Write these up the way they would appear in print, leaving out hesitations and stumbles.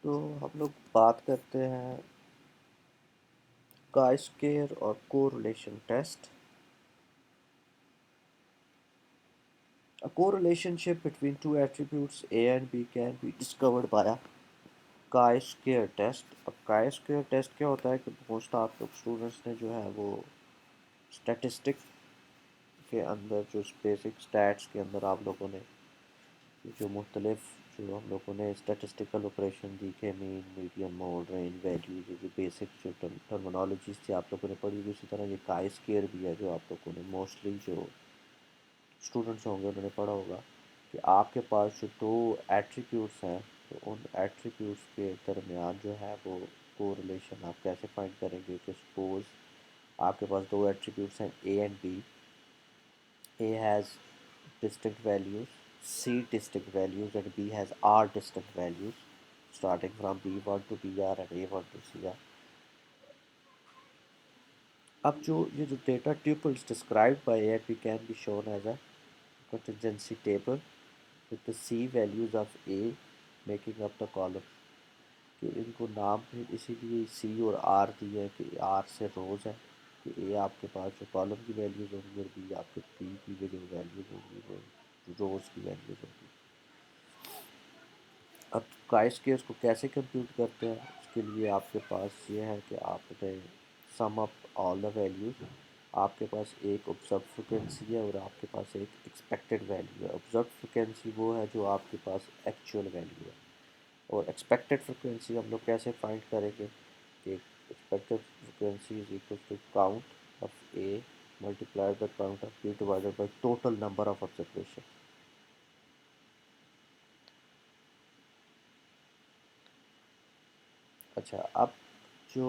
तो हम लोग बात करते हैं काय स्क्वायर और correlation test. A correlationship between two attributes A and B can be discovered by a chi-square test. अब chi-square test क्या होता है कि मोस्ट आप लोग स्टूडेंट्स ने जो है वो स्टैटिस्टिक के अंदर जो बेसिक स्टैट्स के अंदर आप लोगों ने जो मुख्तलिफ जो हम लोगों ने स्टैटिस्टिकल ऑपरेशन दिखे mean median mode range value जो बेसिक जो टर्मिनोलॉजीज थी आप लोगों ने पढ़ी हुई, उसी तरह ये काई स्क्वायर भी है जो आप लोगों ने मोस्टली जो स्टूडेंट्स होंगे उन्होंने पढ़ा होगा कि आपके पास जो दो एट्रीब्यूट्स हैं तो उन एट्रीब्यूट्स के दरमियान जो है वो कोरिलेशन आप कैसे फाइंड करेंगे कि सपोज आपके पास दो एट्रीब्यूट्स हैं A and B. A has distinct values, C distinct values and B has R distinct values starting from B1 to BR and A1 to CR. अब जो ये जो data tuples described by ANP can be shown as a contingency table with the C values of A making up the column. कि इनको नाम भी इसीलिए C और R दिए है कि R से रोज है कि A आपके पास जो कॉलम की वैल्यूज होंगी और B आपके P की जो वैल्यूज होंगी वो रोज की वैल्यूज होंगी. अब काई स्क्वायर को कैसे कंप्यूट करते हैं उसके लिए आपके पास ये है कि आपने sum up all the values. आपके पास एक ऑब्जर्व फ्रिक्वेंसी है और आपके पास एक एक्सपेक्टेड वैल्यू है. ऑब्जर्व फ्रिक्वेंसी वो है जो आपके पास एक्चुअल वैल्यू है और एक्सपेक्टेड फ्रिक्वेंसी हम लोग कैसे फाइंड करेंगे कि expected frequency is equal to count of A multiplied by count of B divided by total number of observation. अच्छा, अब जो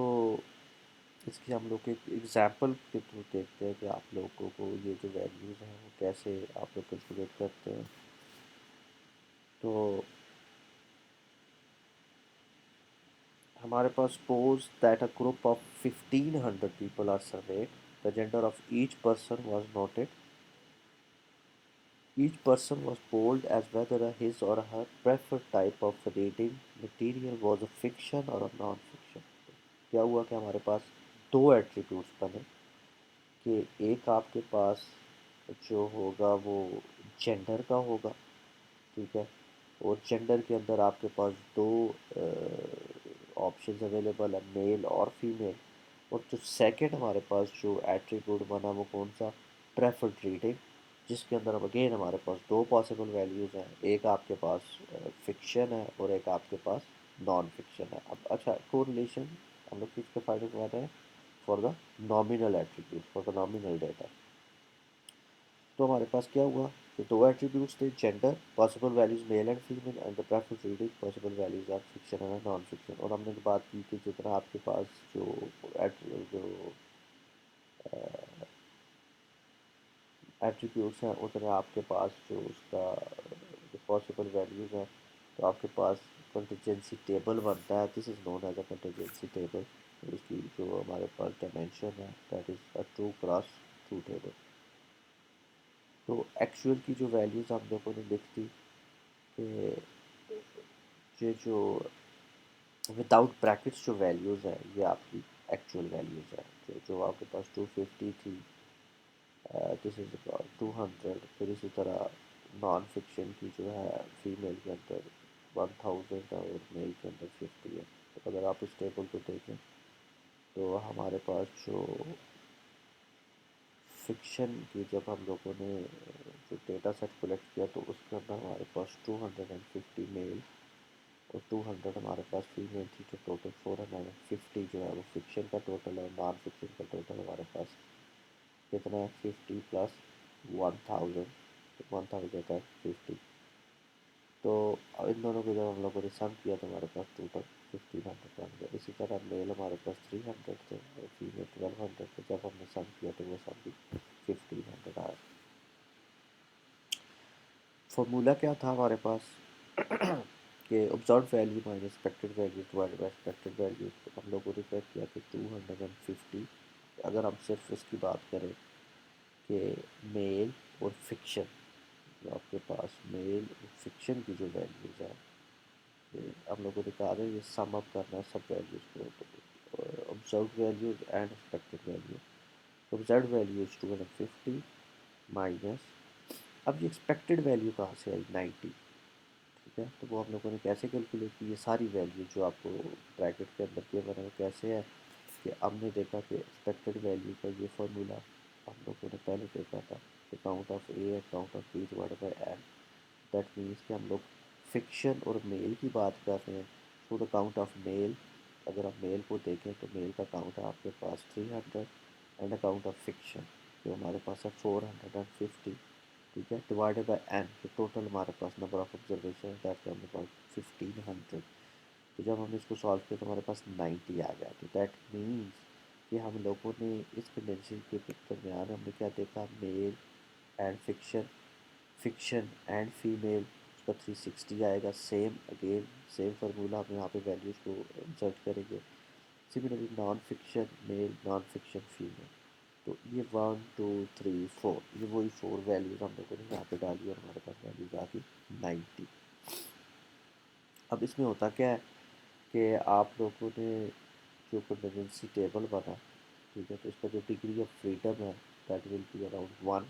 इसकी हम लोग एक एग्जाम्पल के थ्रू देखते हैं कि आप लोगों को ये जो वैल्यूज़ हैं वो कैसे आप लोग कैलकुलेट करते हैं. तो हमारे पास suppose that a group of 1500 people are surveyed. The gender of each person was noted. Each person was polled as whether his or her preferred type of reading material was a fiction or a non-fiction. क्या हुआ कि हमारे पास दो attributes बने कि एक आपके पास जो होगा वो जेंडर का होगा, ठीक है, और जेंडर के अंदर आपके पास दो ऑप्शंस अवेलेबल है, मेल और फीमेल. और जो सेकंड हमारे पास जो एट्रीब्यूट बना वो कौन सा, प्रेफर्ड रीडिंग, जिसके अंदर अब अगेन हमारे पास दो पॉसिबल वैल्यूज़ हैं. एक आपके पास फिक्शन है और एक आपके पास नॉन फिक्शन है. अब अच्छा, कोरिलेशन हम लोग किसके फायदे को रहे हैं, for the nominal attribute, for the nominal data. तो हमारे पास क्या हुआ कि दो एट्रीब्यूट्स थे, gender possible values male and female and the preference reading possible values are fiction and non fiction. और हमने बात की कि जितना आपके पास जो एट्रीब्यूट्स हैं उतना आपके पास जो उसका जो पॉसिबल वैल्यूज हैं तो आपके पास कंटीजेंसी टेबल बनता है. This is known as a contingency table. इसकी जो हमारे पास डायमेंशन है that is a 2x2 table. तो एक्चुअल की जो वैल्यूज़ हम लोगों ने लिख दी कि ये जो विदाउट ब्रैकेट्स जो वैल्यूज़ हैं ये आपकी एक्चुअल वैल्यूज़ हैं. जो आपके पास 250 थी, दिस इज़ 200. फिर इसी तरह नॉन फिक्शन की जो है फीमेल के अंदर 1000 है और मेल के अंदर 50 है. तो अगर आप इस टेबल को देखें तो हमारे पास जो फिक्शन की जब हम लोगों ने जो डेटा सेट कलेक्ट किया तो उसके अंदर हमारे पास 250 मेल और 200 हमारे पास फीमेल थी. तो टोटल 450 जो है वो फिक्शन का टोटल है और नॉन फिक्शन का टोटल हमारे पास कितना है, 50 प्लस 1000. 1000 का 50. तो इन दोनों को जब हम लोगों ने सम किया तो हमारे पास टोटल 1500 बन गया. इसी तरह मेल हमारे पास 300 थे और फीमेल 1200 थे. जब हमने सम किया तो वो सम भी 1500 आया. फॉर्मूला क्या था हमारे पास कि observe value minus expected value divided by expected value. तो हम लोगों ने क्या किया कि 250. अगर हम सिर्फ इसकी बात करें कि मेल और फिक्शन, जो आपके पास मेल और फिक्शन की जो वैल्यूज़ है हम लोगों ने कहा था ये सम अप करना है सब वैल्यूज़ को, observe values and expected value. Observe value is 250 minus, अब ये एक्सपेक्टेड वैल्यू कहाँ से आई 90, ठीक है। तो वो हम लोगों ने कैसे कैलकुलेट की, ये सारी वैल्यू जो आपको ब्रैकेट के अंदर दिया बना वो कैसे है कि हमने देखा कि एक्सपेक्टेड वैल्यू का ये फॉर्मूला हम लोगों ने पहले देखा था, account of A account of B divided by N. That means कि हम लोग फिक्शन और मेल की बात कर रहे हैं। So the count of male, अगर हम मेल को देखें तो मेल का काउंट है आपके पास 300 एंड अकाउंट ऑफ फिक्शन जो हमारे पास है 450, ठीक है, डिवाइडेड बाय एन जो टोटल हमारे पास नंबर ऑफ ऑब्जर्वेशन दैट हमने पास 1500। तो जब हमने इसको सॉल्व किया तो हमारे पास 90 आ गया। तो दैट मीन्स कि हम लोगों ने इस कंडेंसेशन के दरमियान हमने क्या देखा, male and fiction, fiction and female उसका 360 आएगा। सेम अगेन सेम फार्मूला हम यहाँ पे वैल्यूज़ को इंसर्ट करेंगे। Similarly non fiction male non fiction female, तो ये 1 2 3 4 ये वही 4 वैल्यूज़ हम लोगों ने यहाँ पे डाली और हमारे पास वैल्यूज़ आ गई 90। अब इसमें होता क्या है कि आप लोगों ने जो कंडीशंसी टेबल बना, ठीक है, तो इसका जो डिग्री ऑफ फ्रीडम है दैट विल बी अराउंड 1।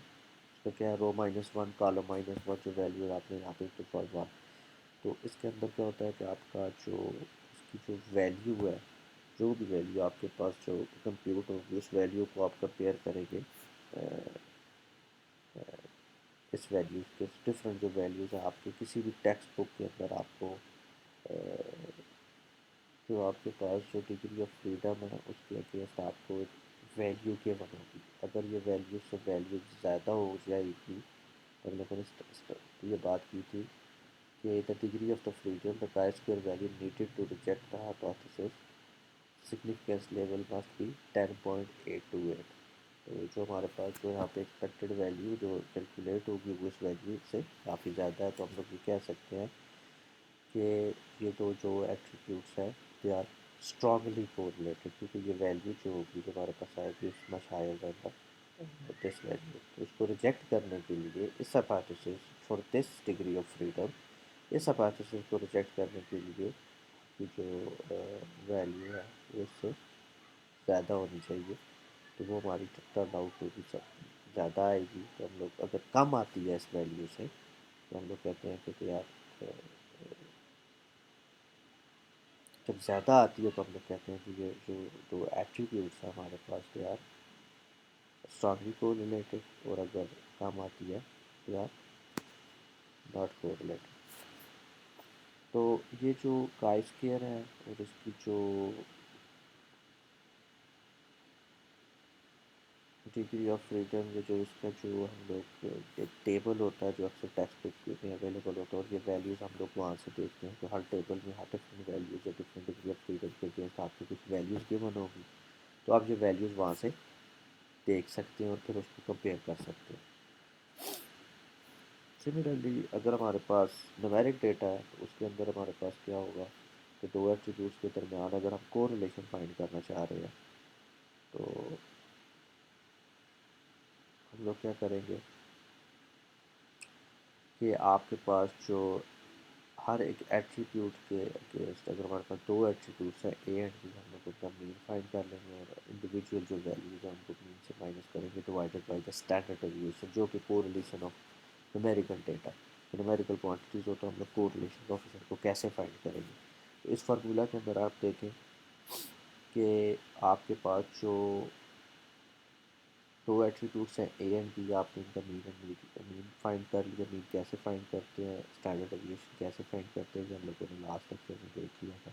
इसका क्या है रो -1 कॉलम -1 जो वैल्यू है आपने यहाँ पे डिफॉल्ट 1। तो इसके अंदर क्या होता है कि आपका जो इसकी जो वैल्यू है, जो भी वैल्यू आपके पास जो कंप्यूट होगी उस वैल्यू को आप कंपेयर करेंगे इस वैल्यूज़ के डिफरेंट जो वैल्यूज़ हैं आपके किसी भी टेक्स्ट बुक के अंदर आपको जो आपके पास जो डिग्री ऑफ फ्रीडम है उसके अगेंस्ट आपको एक वैल्यू गिवन होगी। अगर ये वैल्यू से वैल्यू ज़्यादा हो जाएगी तो हम लोगों ने ये बात की थी कि the degree of the freedom the chi square value needed to reject the hypothesis significance level must be 10.828। तो जो हमारे पास जो यहाँ पे एक्सपेक्टेड वैल्यू जो कैलकुलेट होगी वो इस वैल्यू से काफ़ी ज़्यादा है, तो हम लोग ये कह सकते हैं कि ये दो जो एट्रीब्यूट्स हैं दे आर स्ट्रांगली कोरिलेटेड, क्योंकि ये वैल्यू जो होगी जो हमारे पास आएगी is much higher than this value. तो इसको रिजेक्ट करने के लिए इस hypothesis for this degree of freedom, इस हाइपोथेसिस को रिजेक्ट करने के लिए कि जो वैल्यू है वो इससे ज़्यादा होनी चाहिए, तो वो हमारी टर्न आउट होगी सब ज़्यादा आएगी। तो हम लोग अगर कम आती है इस वैल्यू से तो हम लोग कहते हैं कि यार जब ज़्यादा आती है तो हम लोग कहते हैं कि ये जो दो एट्रीब्यूट्स हैं हमारे पास दे आर स्ट्रांगली कोरिलेटेड, और अगर कम आती है दे आर नॉट कोरिलेटेड। तो ये जो काई स्क्वायर है और इसकी जो डिग्री ऑफ फ्रीडम, ये जो इसका जो हम लोग एक टेबल होता है जो अक्सर टेक्स्ट बुक में अवेलेबल होता है और ये वैल्यूज़ हम लोग वहाँ से देखते हैं, तो हर टेबल में हर डिफरेंट वैल्यूज़ या डिफरेंट डिग्री ऑफ फ्रीडम के अगेंस्ट आपको कुछ वैल्यूज़ गिवन होगी, तो आप ये वैल्यूज़ वहाँ से देख सकते हैं और फिर उसको कंपेयर कर सकते हैं। सिमिलरली अगर हमारे पास न्यूमेरिक डेटा है तो उसके अंदर हमारे पास क्या होगा कि दो एट्रीब्यूट्स के दरमियान अगर हम कोरिलेशन फाइंड करना चाह रहे हैं तो हम लोग क्या करेंगे कि आपके पास जो हर एक एट्रीब्यूट के अगेंस्ट अगर हमारे पास दो एट्रीब्यूट्स हैं ए एंड बी, हम लोग उनका मीन फाइंड कर लेंगे और इंडिविजुअल जो वैल्यूज है उनको मीन से माइनस करेंगे divided by the standard deviation जो कि correlation of numerical data, numerical quantities हो तो हम लोग कोरिलेशन कोएफिशिएंट को कैसे फाइंड करेंगे। तो इस फार्मूला के अंदर आप देखें कि आपके पास जो दो एट्रीब्यूट्स हैं ए एंड बी, आपने इनका मीन फाइंड कर लिया। मीन कैसे फाइंड करते हैं, स्टैंडर्ड डेविएशन कैसे फाइंड करते हैं, ये हम लोगों ने लास्ट लेक्चर में देख लिया था।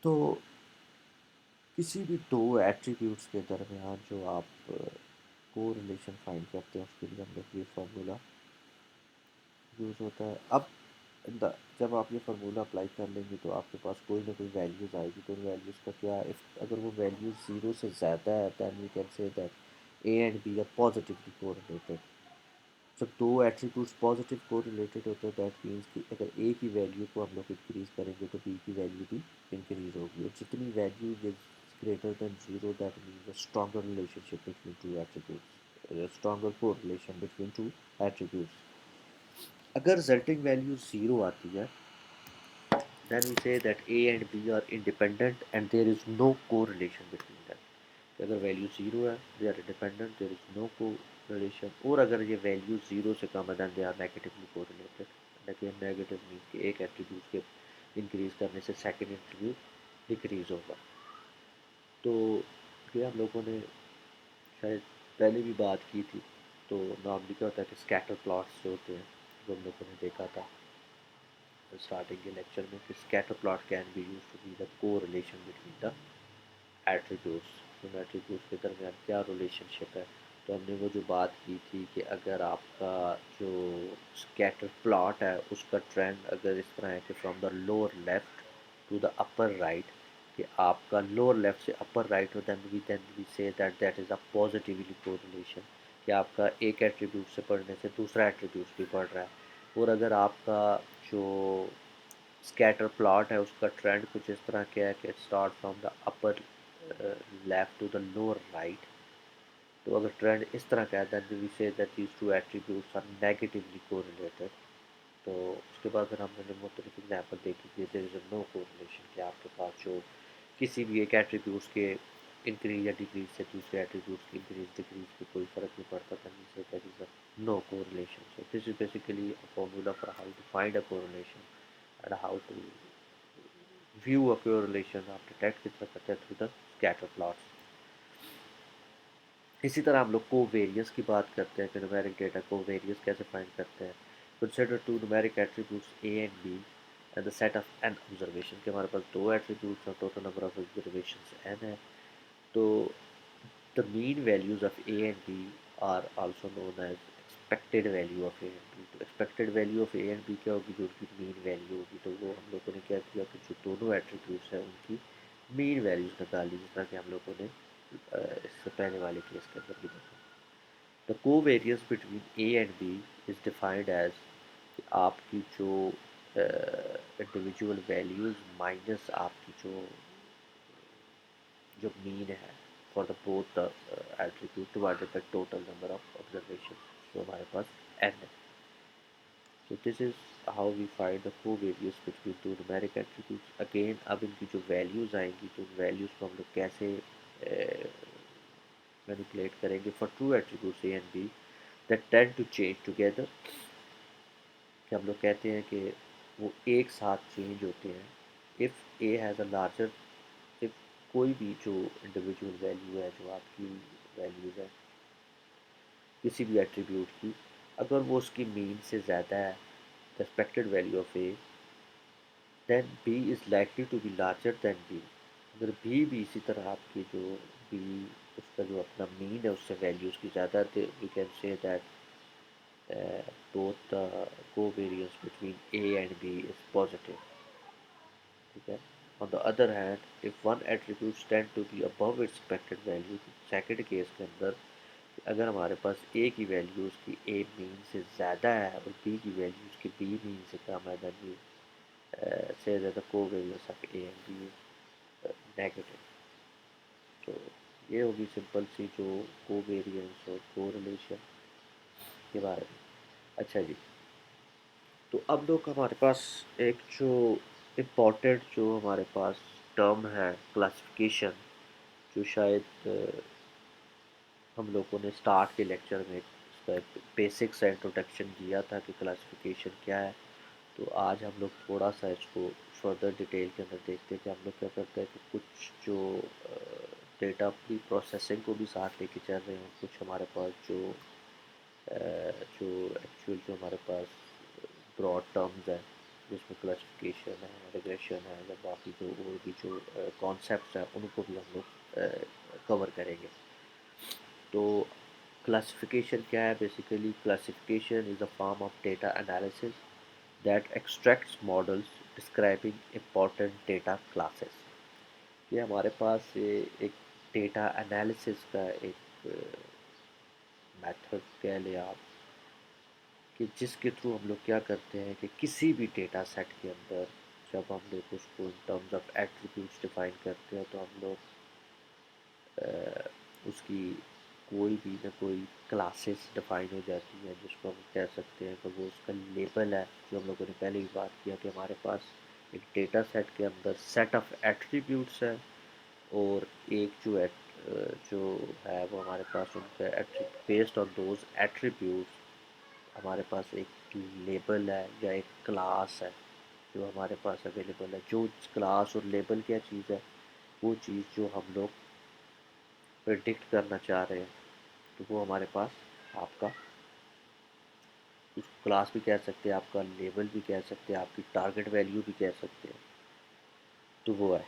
तो किसी भी दो एट्रीब्यूट्स के दरमियान जो आप को रिलेशन फाइंड करते हैं उसके लिए हम लोग ये फार्मूला यूज़ होता है। अब जब आप ये फार्मूला अप्लाई कर लेंगे तो आपके पास कोई ना कोई वैल्यूज़ आएगी, तो उन वैल्यूज़ का क्या इफ अगर वो वैल्यू ज़ीरो से ज़्यादा है then we can say that A and B are positively correlated. जब दो एट्रीब्यूट्स पॉजिटिव कोरिलेटेड होते हैं दैट मीन्स कि अगर ए की वैल्यू को हम लोग इंक्रीज़ करेंगे तो बी की वैल्यू भी इंक्रीज़ होगी, और जितनी value is greater than zero that means a stronger relationship between two attributes, stronger correlation between two attributes. अगर रिजल्टिंग वैल्यू ज़ीरो आती है then we say that A and B are independent and there is no correlation between them. कि अगर value zero है they are independent, there is no correlation, और अगर ये value zero से कम है then they are negatively correlated. लेकिन नेगेटिव मीन कि एक एट्रीब्यूट के इंक्रीज करने से सेकंड एट्रीब्यूट डिक्रीज होगा। तो ये हम लोगों ने शायद पहले भी बात की थी। तो नॉर्मली क्या होता है कि स्कैटर प्लॉट्स जो होते हैं जो हम लोगों ने देखा था स्टार्टिंग के लेक्चर में कि scatter plot can be use to be the correlation between the attributes, उन एट्रीब्यूट्स के दरमियान क्या रिलेशनशिप है। तो हमने वो जो बात की थी कि अगर आपका जो स्कैटर प्लॉट है उसका ट्रेंड अगर इस तरह है कि from the lower left to the upper right, कि आपका लोअर लेफ्ट से अपर राइट हो, then we say that is a positively correlation, कि आपका एक एट्रीब्यूट से पढ़ने से दूसरा एट्रीब्यूट भी पढ़ रहा है। और अगर आपका जो स्कैटर प्लॉट है उसका ट्रेंड कुछ इस तरह का है कि start from the upper left to the lower right, तो अगर ट्रेंड इस तरह का है then we say that these two attributes are negatively correlated. तो उसके बाद फिर हमने मुख्तलिफ एग्जाम्पल देखी कि देयर इज़ नो कोरिलेशन, कि आपके पास जो किसी भी एक एट्रीब्यूट्स के इंक्रीज या डिक्रीज से दूसरे एट्रीब्यूट्स की इंक्रीज डिक्रीज पे कोई फ़र्क नहीं पड़ता था, जिससे that is a no correlation. So this is basically a formula for how to find a correlation and how to view a correlation आप डिटेक्ट कितना करते हैं थ्रू द स्कैटर प्लॉट्स। इसी तरह हम लोग कोवेरियंस की बात करते हैं कि न्यूमेरिक डेटा कोवेरियंस कैसे फाइंड करते हैं। Consider two numeric attributes A and B and the set of N observation, के हमारे पास दो एट्रीब्यूट्स और total number of observation N है। तो the mean values of A and B are also known as expected value of A and B। तो expected value of A and B क्या होगी, जो उनकी mean value होगी। तो वो हम लोगों ने क्या किया कि जो दोनों attributes हैं उनकी mean values निकाल ली, जिस तरह कि हम लोगों ने इससे पहले वाले केस के अंदर भी देखा। The covariance between A and B is defined as कि आपकी जो इंडिविजुअल वैल्यूज़ माइनस आपकी जो मीन है for the both attribute divided by total number of observation, जो हमारे पास एन है। So this is how we find the covariance between two numeric attributes. Again अब इनकी जो वैल्यूज़ आएंगी तो उन वैल्यूज़ को हम लोग कैसे मैनिपुलेट करेंगे for true attributes A and B that tend to change together, कि हम लोग कहते हैं कि वो एक साथ चेंज होते हैं। If A has a larger, if कोई भी जो इंडिविजुअल वैल्यू है, जो आपकी वैल्यूज़ है किसी भी एट्रीब्यूट की, अगर वो उसकी मीन से ज़्यादा है the expected value of A, then B is likely to be larger than B. अगर भी इसी तरह आपकी जो बी उसका जो अपना मीन है उससे वैल्यूज़ की ज़्यादा, थे we can say that both the covariance between A and B is positive. ठीक है। On the other hand if one attribute tend to be above its expected value, second case के अंदर अगर हमारे पास ए की वैल्यू उसकी ए मीन से ज़्यादा है और बी की वैल्यू उसकी बी मीन से कम है, then we say that the covariance of A and B is negative. तो ये होगी सिंपल सी जो कोवेरियंस और कोरिलेशन के बारे में। अच्छा जी, तो अब लोग हमारे पास एक जो इम्पोर्टेंट जो हमारे पास टर्म है क्लासिफिकेशन, जो शायद हम लोगों ने स्टार्ट के लेक्चर में इसका एक बेसिक सा इंट्रोडक्शन दिया था कि क्लासिफिकेशन क्या है। तो आज हम लोग थोड़ा सा इसको फर्दर डिटेल के अंदर देखते हैं कि हम लोग क्या करते हैं कि कुछ जो डेटा की प्रोसेसिंग को भी साथ लेके चल रहे हैं, कुछ हमारे पास जो एक्चुअल जो हमारे पास ब्रॉड टर्म्स हैं जिसमें क्लासिफिकेशन है, रिग्रेशन है या बाकी जो और भी जो कॉन्सेप्ट्स हैं उनको भी हम लोग कवर करेंगे। तो क्लासिफिकेशन क्या है, basically classification is a form of data analysis that extracts models describing important data classes. ये हमारे पास एक डेटा एनालिसिस का एक मेथड कह लें आप, कि जिसके थ्रू हम लोग क्या करते हैं कि किसी भी डेटा सेट के अंदर जब हम लोग उसको in terms of attributes define करते हैं तो हम लोग उसकी कोई भी ना कोई क्लासेस डिफाइन हो जाती है जिसको हम कह सकते हैं कि वो उसका लेबल है। जो हम लोगों ने पहले भी बात किया कि हमारे पास एक डेटा सेट के अंदर सेट ऑफ एट्रीब्यूट्स है, और एक जो है वो हमारे पास उनका बेस्ड ऑन दोज एट्रीब्यूट्स हमारे पास एक लेबल है या एक क्लास है जो हमारे पास अवेलेबल है। जो क्लास और लेबल क्या चीज़ है, वो चीज़ जो हम लोग प्रिडिक्ट करना चाह रहे हैं, तो वो हमारे पास आपका उसको क्लास भी कह सकते हैं, आपका लेबल भी कह सकते हैं, आपकी टारगेट वैल्यू भी कह सकते हैं, तो वो है।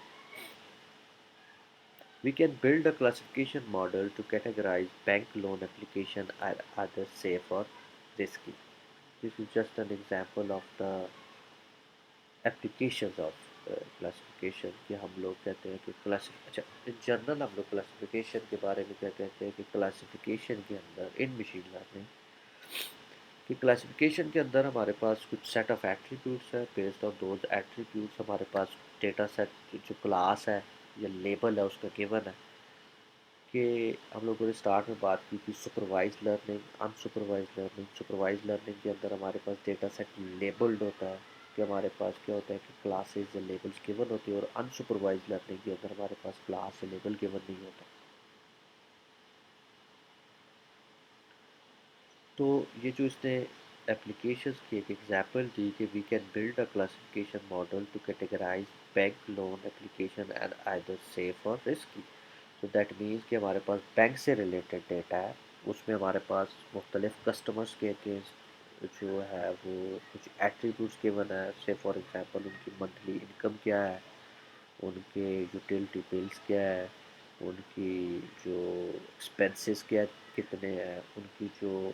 We can build a classification model to categorize bank loan application as either safe or risky. This is just an example of the applications of classification कि हम लोग कहते हैं कि अच्छा, इन जनरल हम लोग क्लासिफिकेशन के बारे में क्या कहते हैं कि क्लासिफिकेशन के अंदर इन मशीन लर्निंग कि क्लासिफिकेशन के अंदर हमारे पास कुछ सेट ऑफ एट्रीब्यूट्स है, बेस्ड ऑन दोज एट्रीब्यूट्स हमारे पास डेटा सेट जो क्लास है या लेबल है उसका गिवन है। कि हम लोगों ने स्टार्ट में बात की थी supervised learning, unsupervised learning. Supervised learning के अंदर हमारे पास डेटा सेट लेबल्ड होता है कि हमारे पास क्या होता है कि क्लासेस या लेबल्स गिवन होती है, और अनसुपरवाइज लर्निंग के अंदर हमारे पास क्लास या लेबल गिवन नहीं होता। तो ये जो इसने एप्लीकेशंस की एक एग्जांपल दी कि we can build a classification model to categorize bank loan application and either safe और रिस्की। तो दैट मीन्स कि हमारे पास बैंक से रिलेटेड डेटा है, उसमें हमारे पास मुख्तलिफ कस्टमर्स के अगेंस्ट जो है वो कुछ एट्रीब्यूट्स गिवन है। से फॉर एग्जांपल उनकी मंथली इनकम क्या है, उनके यूटिलिटी बिल्स क्या है, उनकी जो एक्सपेंसेस क्या कितने हैं, उनकी जो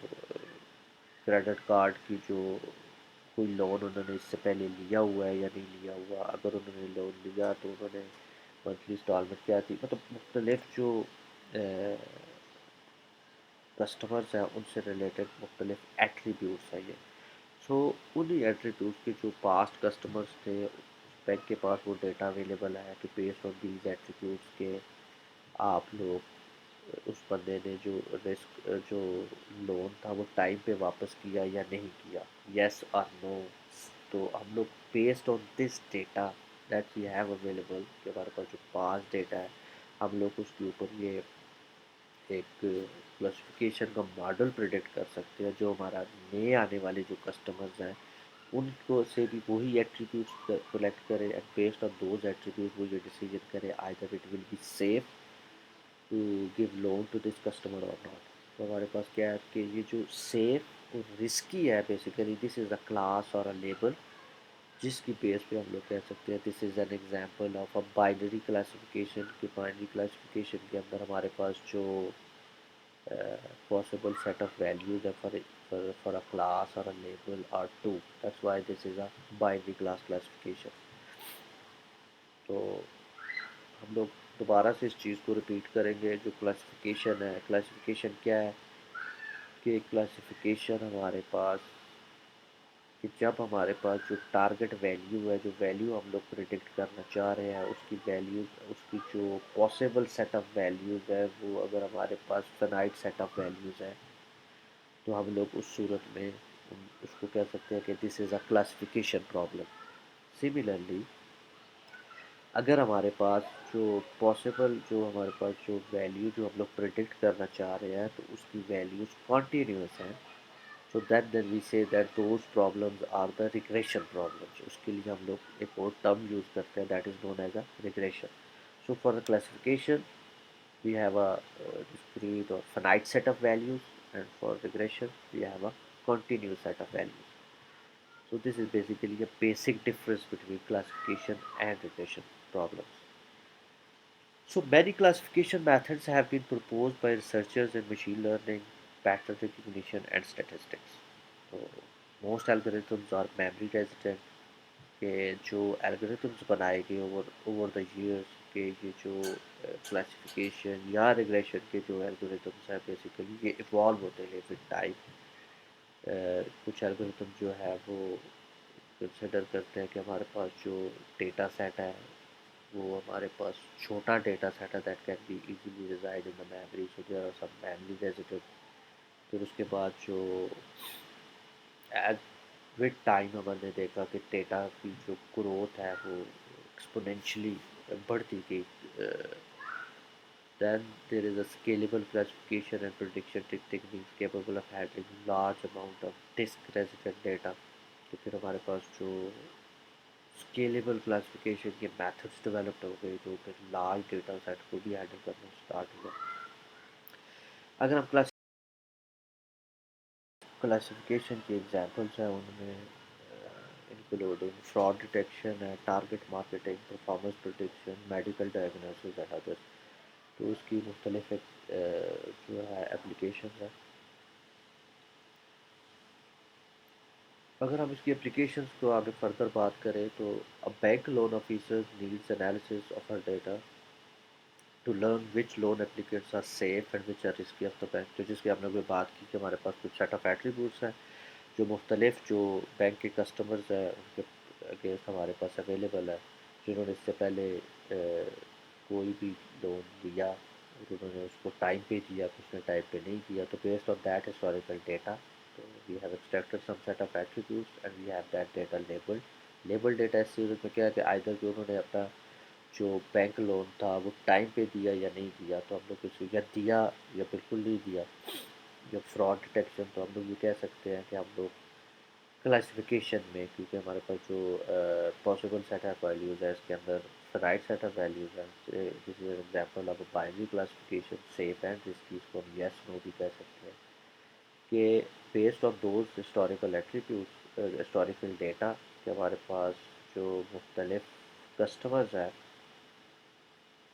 क्रेडिट कार्ड की जो कोई लोन उन्होंने इससे पहले लिया हुआ है या नहीं लिया हुआ, अगर उन्होंने लोन लिया तो उन्होंने मंथली इंस्टॉलमेंट क्या थी, मतलब मुख्तलिफ जो कस्टमर्स हैं उनसे रिलेटेड मुख्तलिफ एट्रीब्यूट्स हैं ये। सो उन्हीं एट्रीब्यूट्स के जो पास्ट कस्टमर्स थे बैंक के पास वो डेटा अवेलेबल है कि बेस्ड ऑन दीज एट्रीब्यूट्स के आप लोग उस बंदे ने जो रिस्क जो लोन था वो टाइम पे वापस किया या नहीं किया, यस और नो। तो हम लोग based on this data that we have available कि हमारे पास जो पास डेटा है, हम लोग उसके ऊपर ये एक क्लासिफिकेशन का मॉडल प्रिडिक्ट कर सकते हैं जो हमारा नए आने वाले जो कस्टमर्स हैं उनको से भी वही एट्रीब्यूट्स कलेक्ट करे, and based on those attribute वो ये डिसीजन करे either it will be safe to give loan to this customer और नॉट। तो हमारे पास क्या है कि ये जो सेफ और रिस्की है, basically this is a class और अ लेबल जिसकी बेस पे हम लोग कह सकते हैं this is an example of a binary classification. कि बाइनरी क्लासिफिकेशन के अंदर हमारे पास जो possible set of values are for a class or a label are two. That's why this is a binary class classification. तो हम लोग दोबारा से इस चीज़ को रिपीट करेंगे। जो क्लासिफिकेशन है, क्लासिफिकेशन क्या है कि क्लासिफिकेशन हमारे पास कि जब हमारे पास जो टारगेट वैल्यू है, जो वैल्यू हम लोग प्रिडिक्ट करना चाह रहे हैं उसकी वैल्यूज़, उसकी जो पॉसिबल सेट ऑफ वैल्यूज़ है वो अगर हमारे पास फिनाइट सेट ऑफ वैल्यूज़ है तो हम लोग उस सूरत में उसको कह सकते हैं कि this is a classification problem. Similarly अगर हमारे पास जो पॉसिबल जो हमारे पास जो वैल्यू जो हम लोग प्रिडिक्ट करना चाह रहे हैं तो उसकी वैल्यूज़ कॉन्टीन्यूस हैं, so that then we say that those problems are the regression problems. उसके लिए हम लोग एक और टर्म यूज़ करते हैं that is known as a regression. So for the classification we have a discrete or finite set of values, and for regression we have a continuous set of values. So this is basically a basic difference between classification and regression problems. So many classification methods have been proposed by researchers in machine learning, pattern recognition and statistics. So most algorithms are memory resident के जो algorithms बनाए गए over the years के ये जो classification या regression के जो algorithms हैं basically ये evolve होते हैं with time। कुछ algorithm जो है वो कंसिडर करते हैं कि हमारे पास जो डेटा सेट है वो हमारे पास छोटा डेटा सेट है that can be easily resided in the memory, so there are some memory resident. फिर उसके बाद जो विद टाइम हमने देखा कि डेटा की जो ग्रोथ है वो एक्सपोनेंशियली बढ़ती गई. Then there is a scalable classification and prediction techniques capable of handling large amount of disk resident data. तो फिर हमारे पास जो स्केलेबल क्लासिफिकेशन के मेथड्स डेवलप्ड हो गए जो फिर लार्ज डेटा सेट को भी हैंडल करना स्टार्ट हुआ. अगर हम क्लासिफिकेशन के एग्जांपल्स हैं उनमें इंक्लूडिंग फ्रॉड डिटेक्शन है, target marketing, performance prediction, medical diagnosis and others. तो उसकी मुख्तलिफ जो है एप्लीकेशन है. अगर हम इसकी एप्लीकेशंस को आगे फर्दर बात करें तो a bank loan officers needs analysis of her data to learn which loan applicants are safe and which are risky of the bank. तो जिसकी हमने अभी बात की कि हमारे पास कुछ सेट ऑफ एट्रीब्यूट्स हैं जो मुख्तलिफ जो बैंक के कस्टमर्स हैं उनके अगेंस्ट हमारे पास अवेलेबल है, जिन्होंने इससे पहले कोई भी लोन लिया और उन्होंने उसको टाइम पे दिया, कुछ ने टाइम पे नहीं दिया. तो based on that historical data, so we have extracted some set of attributes and we have that data labeled. Label data इस चीज़ में क्या है कि आइदर कि उन्होंने अपना जो बैंक लोन था वो टाइम पे दिया या नहीं दिया, तो हम लोग इसको या दिया या बिल्कुल नहीं दिया. या फ्रॉड डिटेक्शन, तो हम लोग ये कह सकते हैं कि हम लोग क्लासिफिकेशन में, क्योंकि हमारे पास जो पॉसिबल सेट ऑफ वैल्यूज़ है इसके अंदर राइट सेट ऑफ वैल्यूज़ हैं. This is example of binary classification safe and जिसकी इसको हम येस नो भी कह सकते हैं कि based on those historical attributes, historical data, कि हमारे पास जो मुख्तलिफ कस्टमर्स हैं,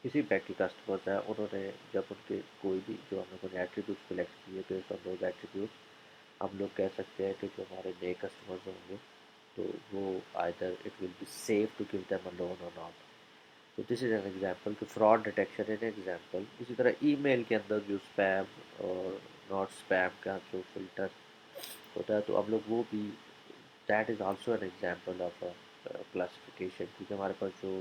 किसी बैंक के कस्टमर्स हैं, उन्होंने जब उनके कोई भी जो हम लोगों ने एट्रीब्यूट सेलेक्ट किए बेस्ड ऑन दोज एट्रीब्यूट्स, हम लोग कह सकते हैं कि जो हमारे नए कस्टमर्स होंगे तो वो either it will be safe to give them a loan और नॉट. तो दिस इज एन एग्जांपल कि फ्रॉड डिटेक्शन एन एग्जांपल. इसी तरह ईमेल के अंदर जो स्पैम और नॉट स्पैम का जो फिल्टर होता है, तो हम लोग वो भी, that is also an example of classification. क्योंकि हमारे पास जो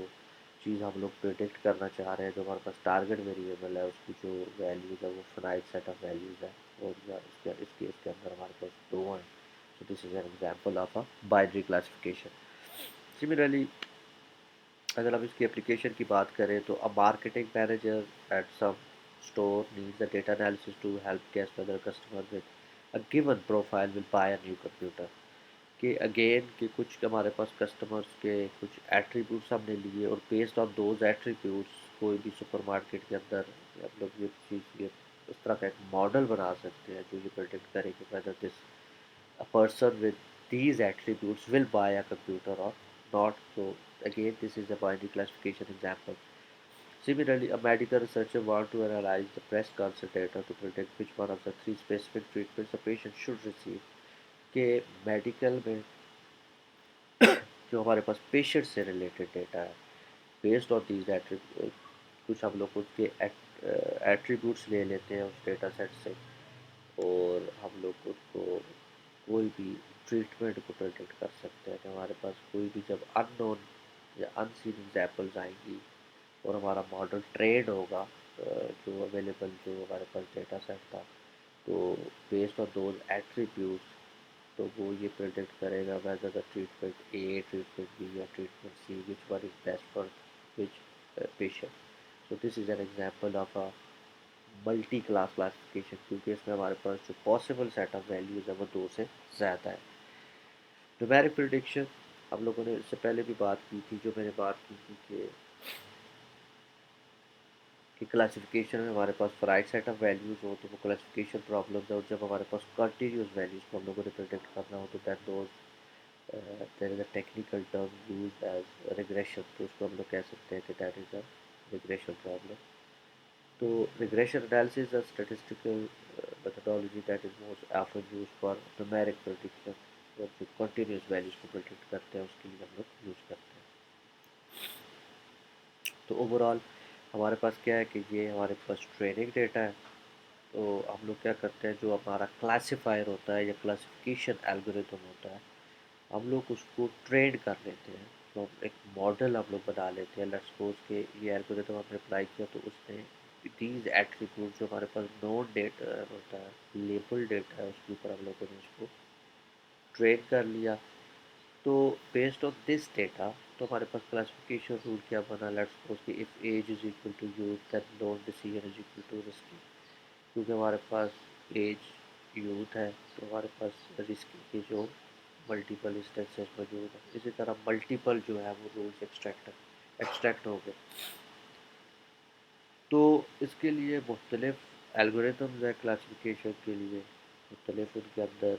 चीज़ हम लोग प्रिडिक्ट करना चाह रहे हैं, जो हमारे पास टारगेट वेरिएबल है, उसकी जो वैल्यूज़ है वो फाइनाइट सेट ऑफ वैल्यूज़ है और इसके अंदर हमारे पास दो हैं. So this is an example of a binary classification. Similarly अगर हम इसकी एप्लीकेशन की बात करें तो a marketing manager at some store needs a data analysis to help guess whether customer with a given profile will buy a new computer. कि again कि कुछ हमारे पास कस्टमर्स के कुछ एट्रीब्यूट्स हमने लिए और बेस्ड ऑन दोज एट्रीब्यूट्स कोई भी सुपरमार्केट के अंदर हम लोग ये चीज़, ये इस तरह का एक मॉडल बना सकते हैं जो ये प्रेडिक्ट करे कि whether this a person with these attributes will buy a computer or not. So again, this is a binary classification example. Similarly, a medical researcher wants to analyze the breast cancer data to predict which one of the three specific treatments a patient should receive. के medical में जो हमारे पास patient से related data है, based on these attribute, कुछ हम लोग उसके एट्रीब्यूट्स ले लेते हैं उस डेटा सेट से और हम लोग उसको कोई भी ट्रीटमेंट को प्रेडिक्ट कर सकते हैं कि हमारे पास कोई भी जब अननोन या अनसीन एग्जाम्पल्स आएंगी और हमारा मॉडल ट्रेंड होगा, जो अवेलेबल जो हमारे पास डेटा सेट था, तो बेस्ड ऑन दोज एट्रीब्यूट्स, तो वो ये प्रेडिक्ट करेगा whether the treatment A, treatment B या treatment C, which one is best for which patient. So this is an example of a multi class classification, क्योंकि इसमें हमारे पास जो पॉसिबल सेट ऑफ वैल्यूज़ है वो दो से ज़्यादा है. न्यूमेरिक प्रिडिक्शन हम लोगों ने इससे पहले भी बात की थी, जो मैंने बात की थी कि क्लासिफिकेशन में हमारे पास राइट सेट ऑफ वैल्यूज़ हो तो वो क्लासिफिकेशन प्रॉब्लम्स है, और जब हमारे पास कंटिन्यूस वैल्यूज़ को हम लोगों ने प्रिडिक्ट करना हो तो that those there is a technical term used as regression. तो उसको हम लोग कह सकते हैं कि that is a regression problem. तो regression analysis is a statistical methodology that is most often used for numeric prediction. और जो continuous values को predict करते हैं उसके लिए हम लोग यूज़ करते हैं. तो ओवरऑल हमारे पास क्या है कि ये हमारे पास ट्रेनिंग डेटा है. तो हम लोग क्या करते हैं, जो हमारा क्लासिफायर होता है या क्लासिफिकेशन एल्गोरिथम होता है, हम लोग उसको ट्रेन कर लेते हैं. तो हम एक मॉडल हम लोग बना लेते हैं. लेट्स सपोज के ये एल्गोरिथम हमने अप्लाई किया तो उसने दीज एट्रीब्यूट जो हमारे पास नोन डेटा होता है, लेबल डेटा है, उसके ऊपर हम लोगों ने उसको ट्रेन कर लिया। तो बेस्ड ऑन दिस डेटा तो हमारे पास क्लासिफिकेशन रूल क्या बना, लेट्स सपोज कि if age is equal to youth then non decision is equal to risky. क्योंकि हमारे पास एज यूथ है तो हमारे पास रिस्क के जो मल्टीपल इंस्टेंसेस मौजूद हैं, इसी तरह मल्टीपल जो है वो रूल्स एक्सट्रैक्ट हो गए। तो इसके लिए मुख्तलिफ एल्गोरिथम्स है क्लासिफिकेशन के लिए, मुख्तलिफ उनके अंदर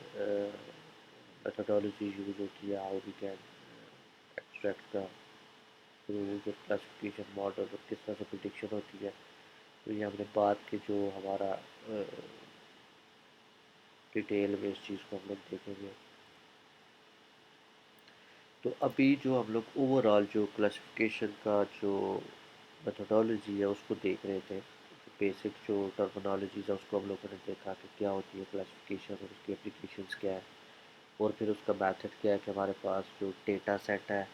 मेथडोलॉजी यूज़ होती है, how we can extract the rules और क्लासिफिकेशन मॉडल और किस तरह से प्रिडिक्शन होती है। तो ये हमने बात की, जो हमारा डिटेल में इस चीज़ को हम लोग देखेंगे। तो अभी जो हम लोग ओवरऑल जो क्लासिफिकेशन का जो मेथोडोलॉजी है उसको देख रहे थे, बेसिक जो टर्मिनोलॉजीज है उसको हम लोगों ने देखा कि क्या होती है क्लासिफिकेशन और उसकी एप्लीकेशंस क्या है, और फिर उसका मेथड क्या है कि हमारे पास जो डेटा सेट है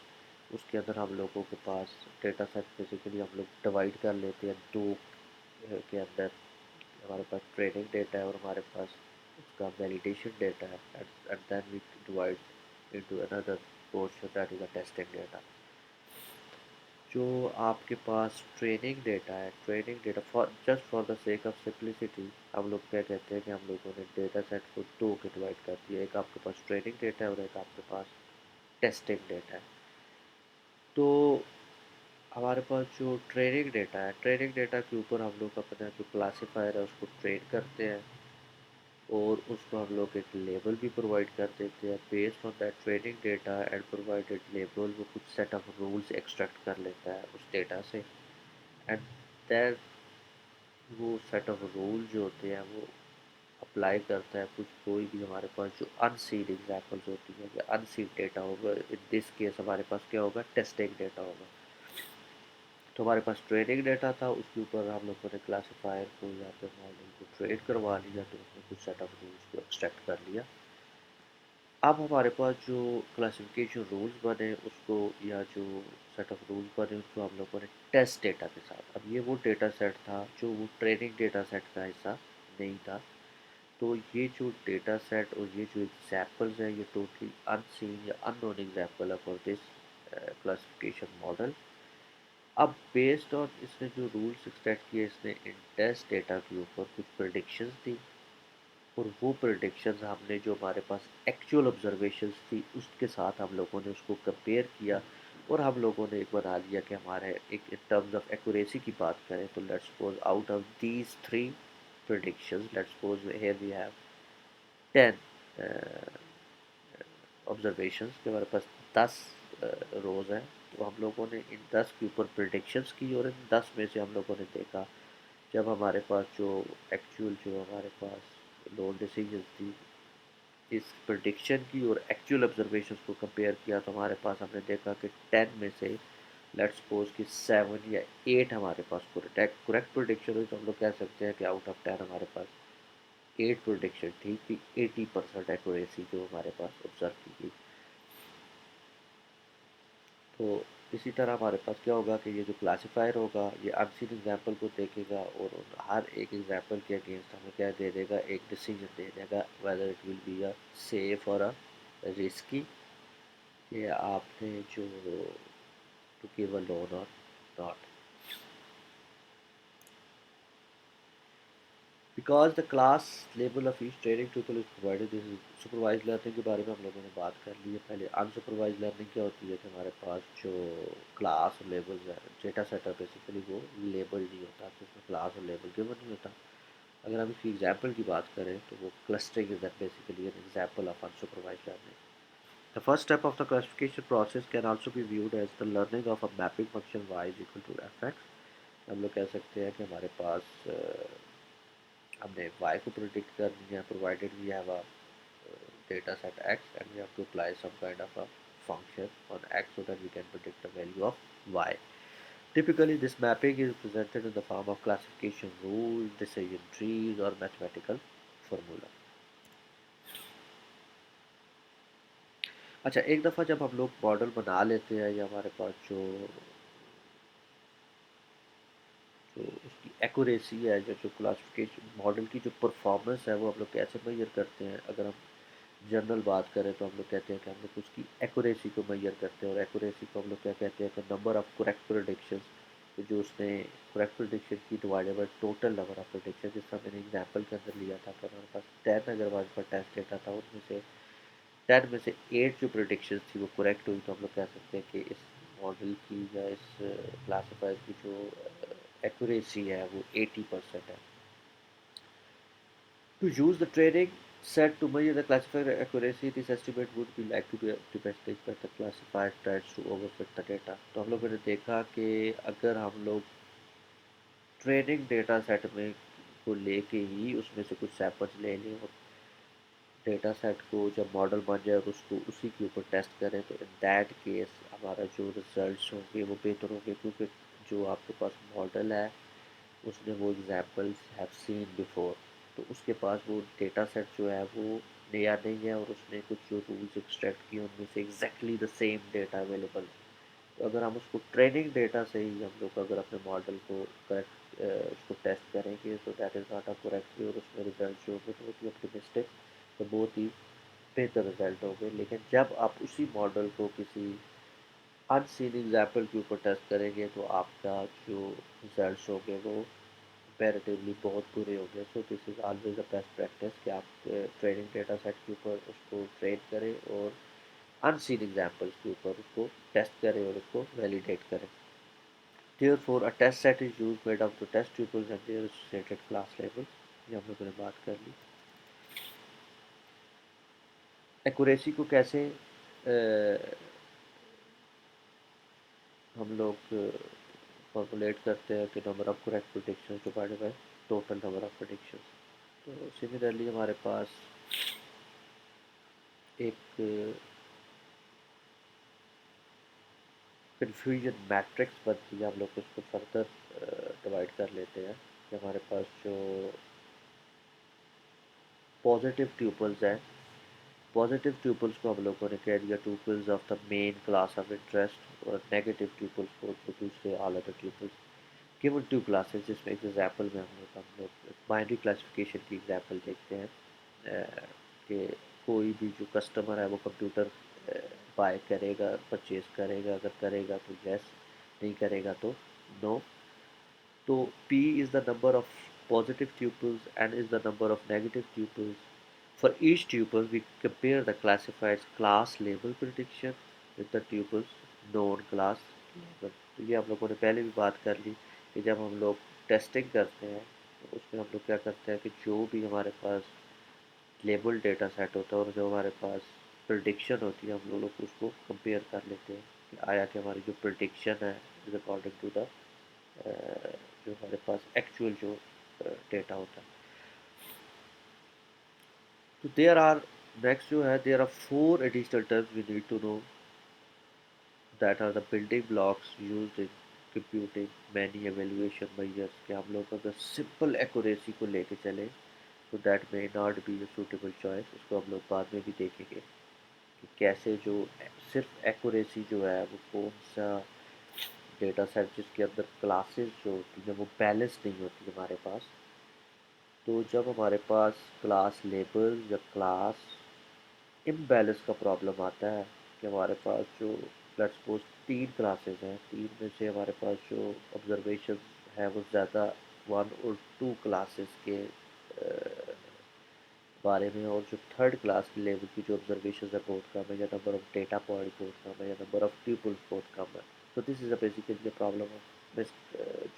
उसके अंदर हम लोगों के पास डेटा सेट बेसिकली हम लोग डिवाइड कर लेते हैं दो के अंदर। हमारे पास ट्रेनिंग डेटा है और हमारे पास उसका वैलिडेशन डेटा है, and then we divide into another portion that is a testing data. जो आपके पास ट्रेनिंग डेटा है, training data for just for the sake of simplicity हम लोग क्या कहते हैं कि हम लोगों ने डेटा सेट को दो के डिवाइड कर दिया, एक आपके पास ट्रेनिंग डेटा है और एक आपके पास टेस्टिंग डेटा है। तो हमारे पास जो ट्रेनिंग डेटा है, ट्रेनिंग डेटा के ऊपर हम लोग अपना जो क्लासीफायर है उसको ट्रेन करते हैं और उसको हम लोग एक लेबल भी प्रोवाइड कर देते हैं। Based on that training data and provided label वो कुछ सेट ऑफ रूल्स एक्सट्रैक्ट कर लेता है उस डेटा से, एंड दैट वो सेट ऑफ रूल जो होते हैं वो अप्लाई करता है कुछ कोई भी हमारे पास जो अनसीड एग्जाम्पल्स होती हैं या अनसीड डेटा होगा। इन दिस केस हमारे पास क्या होगा, टेस्टिंग डेटा होगा। तो हमारे पास ट्रेनिंग डेटा था, उसके ऊपर हम लोगों ने क्लासीफायर को या फिर मॉडल को ट्रेन करवा लिया, तो उसने कुछ सेट ऑफ रूल्स को एक्सट्रैक्ट कर लिया। अब हमारे पास जो क्लासिफिकेशन रूल्स बने उसको या जो सेट ऑफ रूल्स बने उसको हम लोगों ने टेस्ट डेटा के साथ, अब ये वो डेटा सेट था जो वो ट्रेनिंग डेटा सेट का हिस्सा नहीं था। तो ये जो डेटा सेट और ये जो एग्जाम्पल्स हैं ये टोटली अनसीन या अननोन एग्जाम्पल है फॉर दिस क्लासिफिकेशन मॉडल। अब बेस्ड ऑन इसने जो रूल्स एक्सट्रैक्ट किए, इसने इन टेस्ट डेटा के ऊपर कुछ प्रिडिक्शंस दी, और वो प्रिडिक्शंस हमने जो हमारे पास एक्चुअल ऑब्जर्वेशंस थी उसके साथ हम लोगों ने उसको कंपेयर किया, और हम लोगों ने एक बना लिया कि हमारे एक इन टर्म्स ऑफ एक्यूरेसी की बात करें तो let's suppose out of these three predictions, let's suppose here we have 10 observations के हमारे पास 10 रोज़ हैं। तो हम लोगों ने इन 10 के ऊपर प्रिडिक्शंस की और इन 10 में से हम लोगों ने देखा, जब हमारे पास जो एक्चुअल जो हमारे पास लोन डिसीजन थी इस प्रिडिक्शन की और एक्चुअल ऑब्जर्वेशन को कंपेयर किया, तो हमारे पास हमने देखा कि 10 में से लेट्स सपोज कि 7 या 8 हमारे पास करेक्ट प्रिडिक्शन हुई, तो हम लोग कह सकते हैं कि आउट ऑफ 10 हमारे पास 8 प्रिडिक्शन थी कि 80% एक्यूरेसी जो हमारे पास ऑब्जर्व की गई। तो इसी तरह हमारे पास क्या होगा कि ये जो क्लासीफायर होगा ये अनसीन एग्जाम्पल को देखेगा और हर एक एग्जाम्पल के अगेंस्ट हमें क्या दे देगा, एक डिसीजन दे देगा whether it will be a safe और अ रिस्की, कि आपने जो टू गिव अ लोन और not. Because the class level of each training tuple is provided, this supervise learning के बारे में हम लोगों ने बात कर ली है पहले। अनसुपरवाइज लर्निंग क्या होती है कि हमारे पास जो क्लास और लेबल्स है, डेटा सेट है बेसिकली वो लेबल नहीं होता, तो उसमें क्लास और लेबल गिवन नहीं होता। अगर हम इसकी एग्जाम्पल की बात करें तो वो clustering is that basically an example of unsupervised learning. The first step of the classification process can also be viewed as the learning of a mapping function y is equal to fx। हम लोग कह सकते हैं कि हमारे पास हमने y को predict कर दिया, provided we have a data set x and we have to apply some kind of a function on x so that we can predict the value of y. Typically this mapping is presented in the form of classification rules, decision trees or mathematical formula। अच्छा, एक दफ़ा जब हम लोग model बना लेते हैं या हमारे पास जो उसकी एक्यूरेसी है, जो जो क्लासिफिकेशन मॉडल की जो परफॉर्मेंस है वो हम लोग कैसे मेजर करते हैं, अगर हम जनरल बात करें तो हम लोग कहते हैं कि हम लोग उसकी एक्यूरेसी को मेजर करते हैं, और एक्यूरेसी को हम लोग क्या कहते हैं कि नंबर ऑफ करेक्ट प्रेडिक्शंस, जो उसने करेक्ट प्रेडिक्शन की divided by total number of prediction. जिसका मैंने एग्जांपल के अंदर लिया था कि हमारे पास 10 अगर हमारे पास टेस्ट डेटा था, उनमें से 10 में से 8 जो प्रेडिक्शन थी वो करेक्ट हुई, तो हम लोग कह सकते हैं कि इस मॉडल की या इस क्लासीफायर की जो एक्यूरेसी है वो 80% है। To use the training set to measure the classifier accuracy, this estimate would be like to be optimistic, but the classifier tries to overfit the data। तो हम लोगों ने देखा कि अगर हम लोग ट्रेनिंग डेटा सेट में को लेके ही उसमें से कुछ सैंपल्स ले लें और डेटा सेट को जब मॉडल बन जाए और उसको उसी के ऊपर टेस्ट करें, तो इन दैट केस हमारा जो रिजल्ट्स होंगे वो बेहतर होंगे, क्योंकि जो आपके पास मॉडल है उसने वो एग्जाम्पल्स हैव सीन बिफोर, तो उसके पास वो डेटा सेट जो है वो नया नहीं है, और उसने कुछ जो रूल्स एक्सट्रैक्ट किए उनमें से exactly the same data available है। तो अगर हम उसको ट्रेनिंग डेटा से ही हम लोग अगर अपने मॉडल को करेक्ट उसको टेस्ट करेंगे, तो that is not a correct way, और उसमें रिजल्ट जो होंगे बहुत ही ऑप्टिमिस्टिक, तो बहुत ही बेहतर रिजल्ट होंगे। लेकिन जब आप उसी मॉडल को किसी अनसीन एग्जाम्पल के ऊपर टेस्ट करेंगे, तो आपका जो रिजल्ट्स होंगे वो कंपैरेटिवली बहुत बुरे होंगे। So this is always a best practice कि आप ट्रेनिंग डेटा सेट के ऊपर उसको ट्रेन करें और अनसीन एग्जाम्पल्स के ऊपर उसको टेस्ट करें और उसको वैलिडेट करें। Therefore, a test set is used made up to test tuples and their associated class labels। ये हम लोगों ने बात कर ली। एक्यूरेसी को कैसे हम लोग फॉर्मुलेट करते हैं कि number of correct prediction divided by total number of prediction. तो सिमिलरली हमारे पास एक कन्फ्यूजन मैट्रिक्स बनती है, हम लोग उसको फर्दर डिवाइड कर लेते हैं कि हमारे पास जो पॉजिटिव ट्यूपल्स हैं, पॉजिटिव ट्यूपल्स को हम लोगों ने कह दिया tuples of the main class of interest, और नेगेटिव ट्यूपल्स को जो दूसरे all other tuples. Given two classes, जिसमें एग्जाम्पल में हम लोग बाइनरी क्लासिफिकेशन की एग्जाम्पल देखते हैं कि कोई भी जो कस्टमर है वो कंप्यूटर बाय करेगा, परचेज करेगा, अगर करेगा तो यस, नहीं करेगा तो नो। तो P is the number of positive tuples, N is the number of negative tuples. For each tuple, we compare the classified's class label prediction with the tuples known class label। तो ये हम लोगों ने पहले भी बात कर ली कि जब हम लोग टेस्टिंग करते हैं तो उसमें हम लोग क्या करते हैं कि जो भी हमारे पास लेबल डेटा सेट होता है और जो हमारे पास प्रिडिक्शन होती है, हम लोग उसको कंपेयर कर लेते हैं कि आया कि हमारी जो प्रिडिक्शन है इज अकॉर्डिंग टू द जो हमारे पास एक्चुअल जो डेटा होता है। तो देयर आर नेक्स्ट जो है, there are 4 additional terms we need to know that are the building blocks used in computing many evaluation measures. कि हम लोग अगर सिंपल एक्यूरेसी को लेके चले तो that may not be a suitable choice. उसको हम लोग बाद में भी देखेंगे कि कैसे जो सिर्फ एक्यूरेसी जो है वो कौन सा डेटा सेट जिसके अंदर क्लासेस जो होती हैं वो बैलेंस नहीं होती हमारे पास। तो जब हमारे पास क्लास लेबल या क्लास इम्बैलेंस का प्रॉब्लम आता है कि हमारे पास जो लेट्स सपोज 3 क्लासेस हैं, 3 में से हमारे पास जो ऑब्जर्वेशन है वो ज़्यादा 1 और 2 क्लासेस के बारे में, और जो थर्ड क्लास की लेवल की जो ऑब्जर्वेशन है बहुत कम है, या नंबर ऑफ डेटा पॉइंट बहुत कम है, या नंबर ऑफ ट्यूपल्स बहुत कम है। तो this is a basically problem of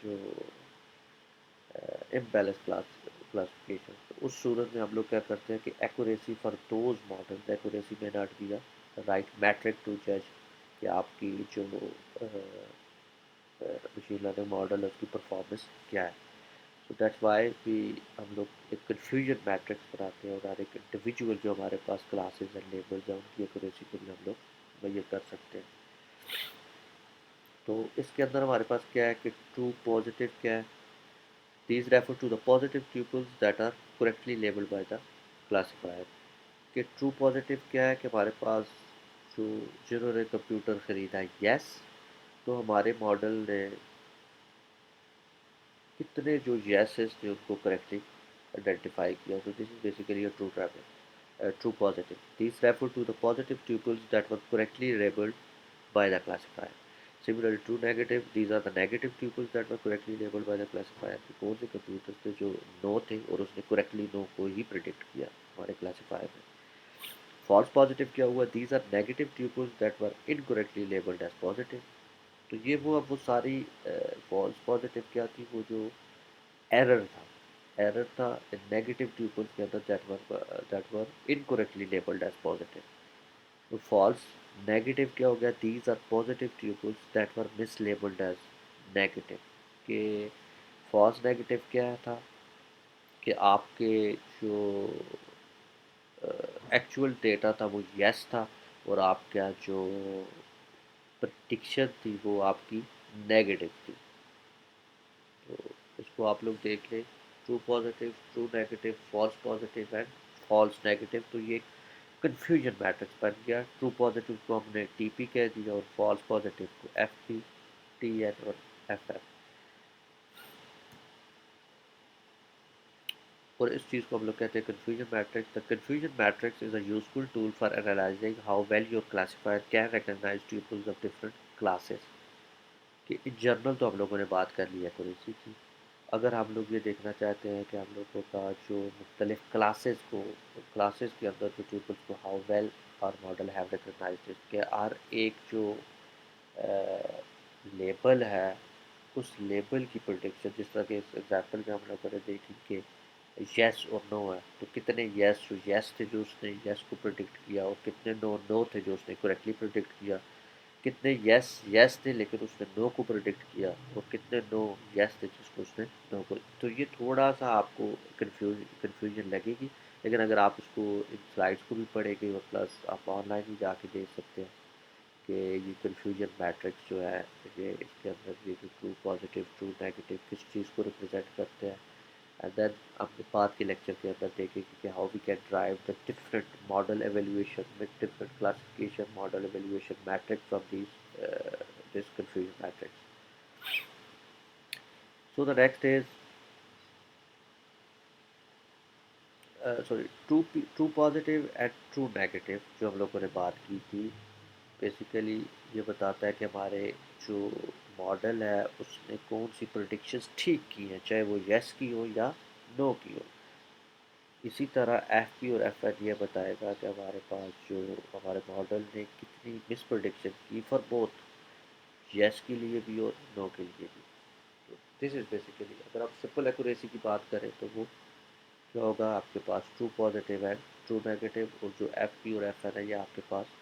जो इम्बैलेंस क्लासिफिकेशन। तो उस सूरत में हम लोग क्या करते हैं कि accuracy for those models, accuracy में not be the right metric to जज कि आपकी जो मशीन लर्निंग मॉडल है उसकी परफॉर्मेंस क्या है। सो दैट्स वाई भी हम लोग एक कन्फ्यूजन मैट्रिक्स बनाते हैं, और हर एक इंडिविजुअल जो हमारे पास क्लासेस एंड लेबल्स हैं उनकी एक्यूरेसी को भी हम लोग मेजर कर सकते हैं। तो इसके अंदर हमारे पास क्या है कि ट्रू पॉजिटिव क्या है। These refer to the positive tuples that are correctly labeled by the classifier। कि ट्रू पॉजिटिव क्या है कि हमारे पास जो जिन्होंने कंप्यूटर ख़रीदा यस, तो हमारे मॉडल ने कितने जो येसेस थे उनको करेक्टली आइडेंटिफाई किया। तो this is basically a true traffic. true positive. These refer to the positive tuples that were correctly labeled by the classifier. Similarly, true negative, these are the negative tuples that were correctly labeled by the classifier. कौन से computer थे जो no थे और उसने correctly no को ही predict किया हमारे classifier में. False positive क्या हुआ? These are negative tuples that were incorrectly labeled as positive. तो ये वो अब वो सारी false positive क्या थी? वो जो error था, error था negative tuples के अंदर that were incorrectly labeled as positive. तो false negative क्या हो गया? These are positive tuples that were mislabeled as negative. कि false negative क्या था? कि आपके जो एक्चुअल डेटा था वो यस था और आपका जो प्रडिक्शन थी वो आपकी नेगेटिव थी. तो इसको आप लोग देख लें. True positive, true negative, false positive and false negative. तो ये कन्फ्यूजन मैट्रिक्स बन गया. ट्रू पॉजिटिव को हमने टीपी कह दिया और फॉल्स पॉजिटिव को एफ पी, टी एन और एफ एफ. और इस चीज़ को हम लोग कहते हैं confusion matrix. The confusion matrix is a useful tool for analyzing how well your classifier can recognize tuples of different classes. कि इन जनरल तो हम लोगों ने बात कर ली है थोड़ी सी की. अगर हम लोग ये देखना चाहते हैं कि हम लोगों का जो मुख्तलिफ क्लासेस को, क्लासेस के अंदर जो ट्यूपल्स को हाउ वेल और मॉडल हैव रिकॉग्नाइज्ड के हर एक जो लेबल है उस लेबल की प्रोडिक्शन. जिस तरह के इस एग्जाम्पल में हम लोगों ने देखी कि यस और नो है, तो कितने यस जो यस थे जो उसने यस को प्रोडिक्ट किया और कितने नो नो थे जो उसने करेक्टली प्रोडिक्ट किया. कितने यस यस थे लेकिन उसने नो को प्रोडिक्ट किया और कितने नो यस थे जिसको उसने नो को. तो ये थोड़ा सा आपको कन्फ्यूजन लगेगी, लेकिन अगर आप इसको इन स्लाइड्स को भी पढ़ेंगे और प्लस आप ऑनलाइन भी जाके देख सकते हैं कि ये कन्फ्यूजन मैट्रिक्स जो है ये इसके अंदर ये जो ट्रू पॉजिटिव ट्रू नेगेटिव किस चीज़ को रिप्रेजेंट करते हैं. एंड देन अपने बाद के लेक्चर के अंदर देखेंगे कि how we can drive the different model evaluation with different classification model evaluation matrix from this confusion matrix. So the next is true positive and true negative जो हम लोगों ने बात की थी. बेसिकली ये बताता है कि हमारे जो मॉडल है उसने कौन सी प्रोडिक्शंस ठीक की हैं, चाहे वो यस की हो या नो की हो. इसी तरह एफ पी और एफ एन ये बताएगा कि हमारे पास जो हमारे मॉडल ने कितनी मिस प्रोडिक्शन की फॉर बोथ, यस के लिए भी और नो के लिए भी. तो दिस इज़ बेसिकली अगर आप सिंपल एक्यूरेसी की बात करें तो वो क्या होगा? आपके पास true positive and true negative और जो एफ पी और एफ एन है ये आपके पास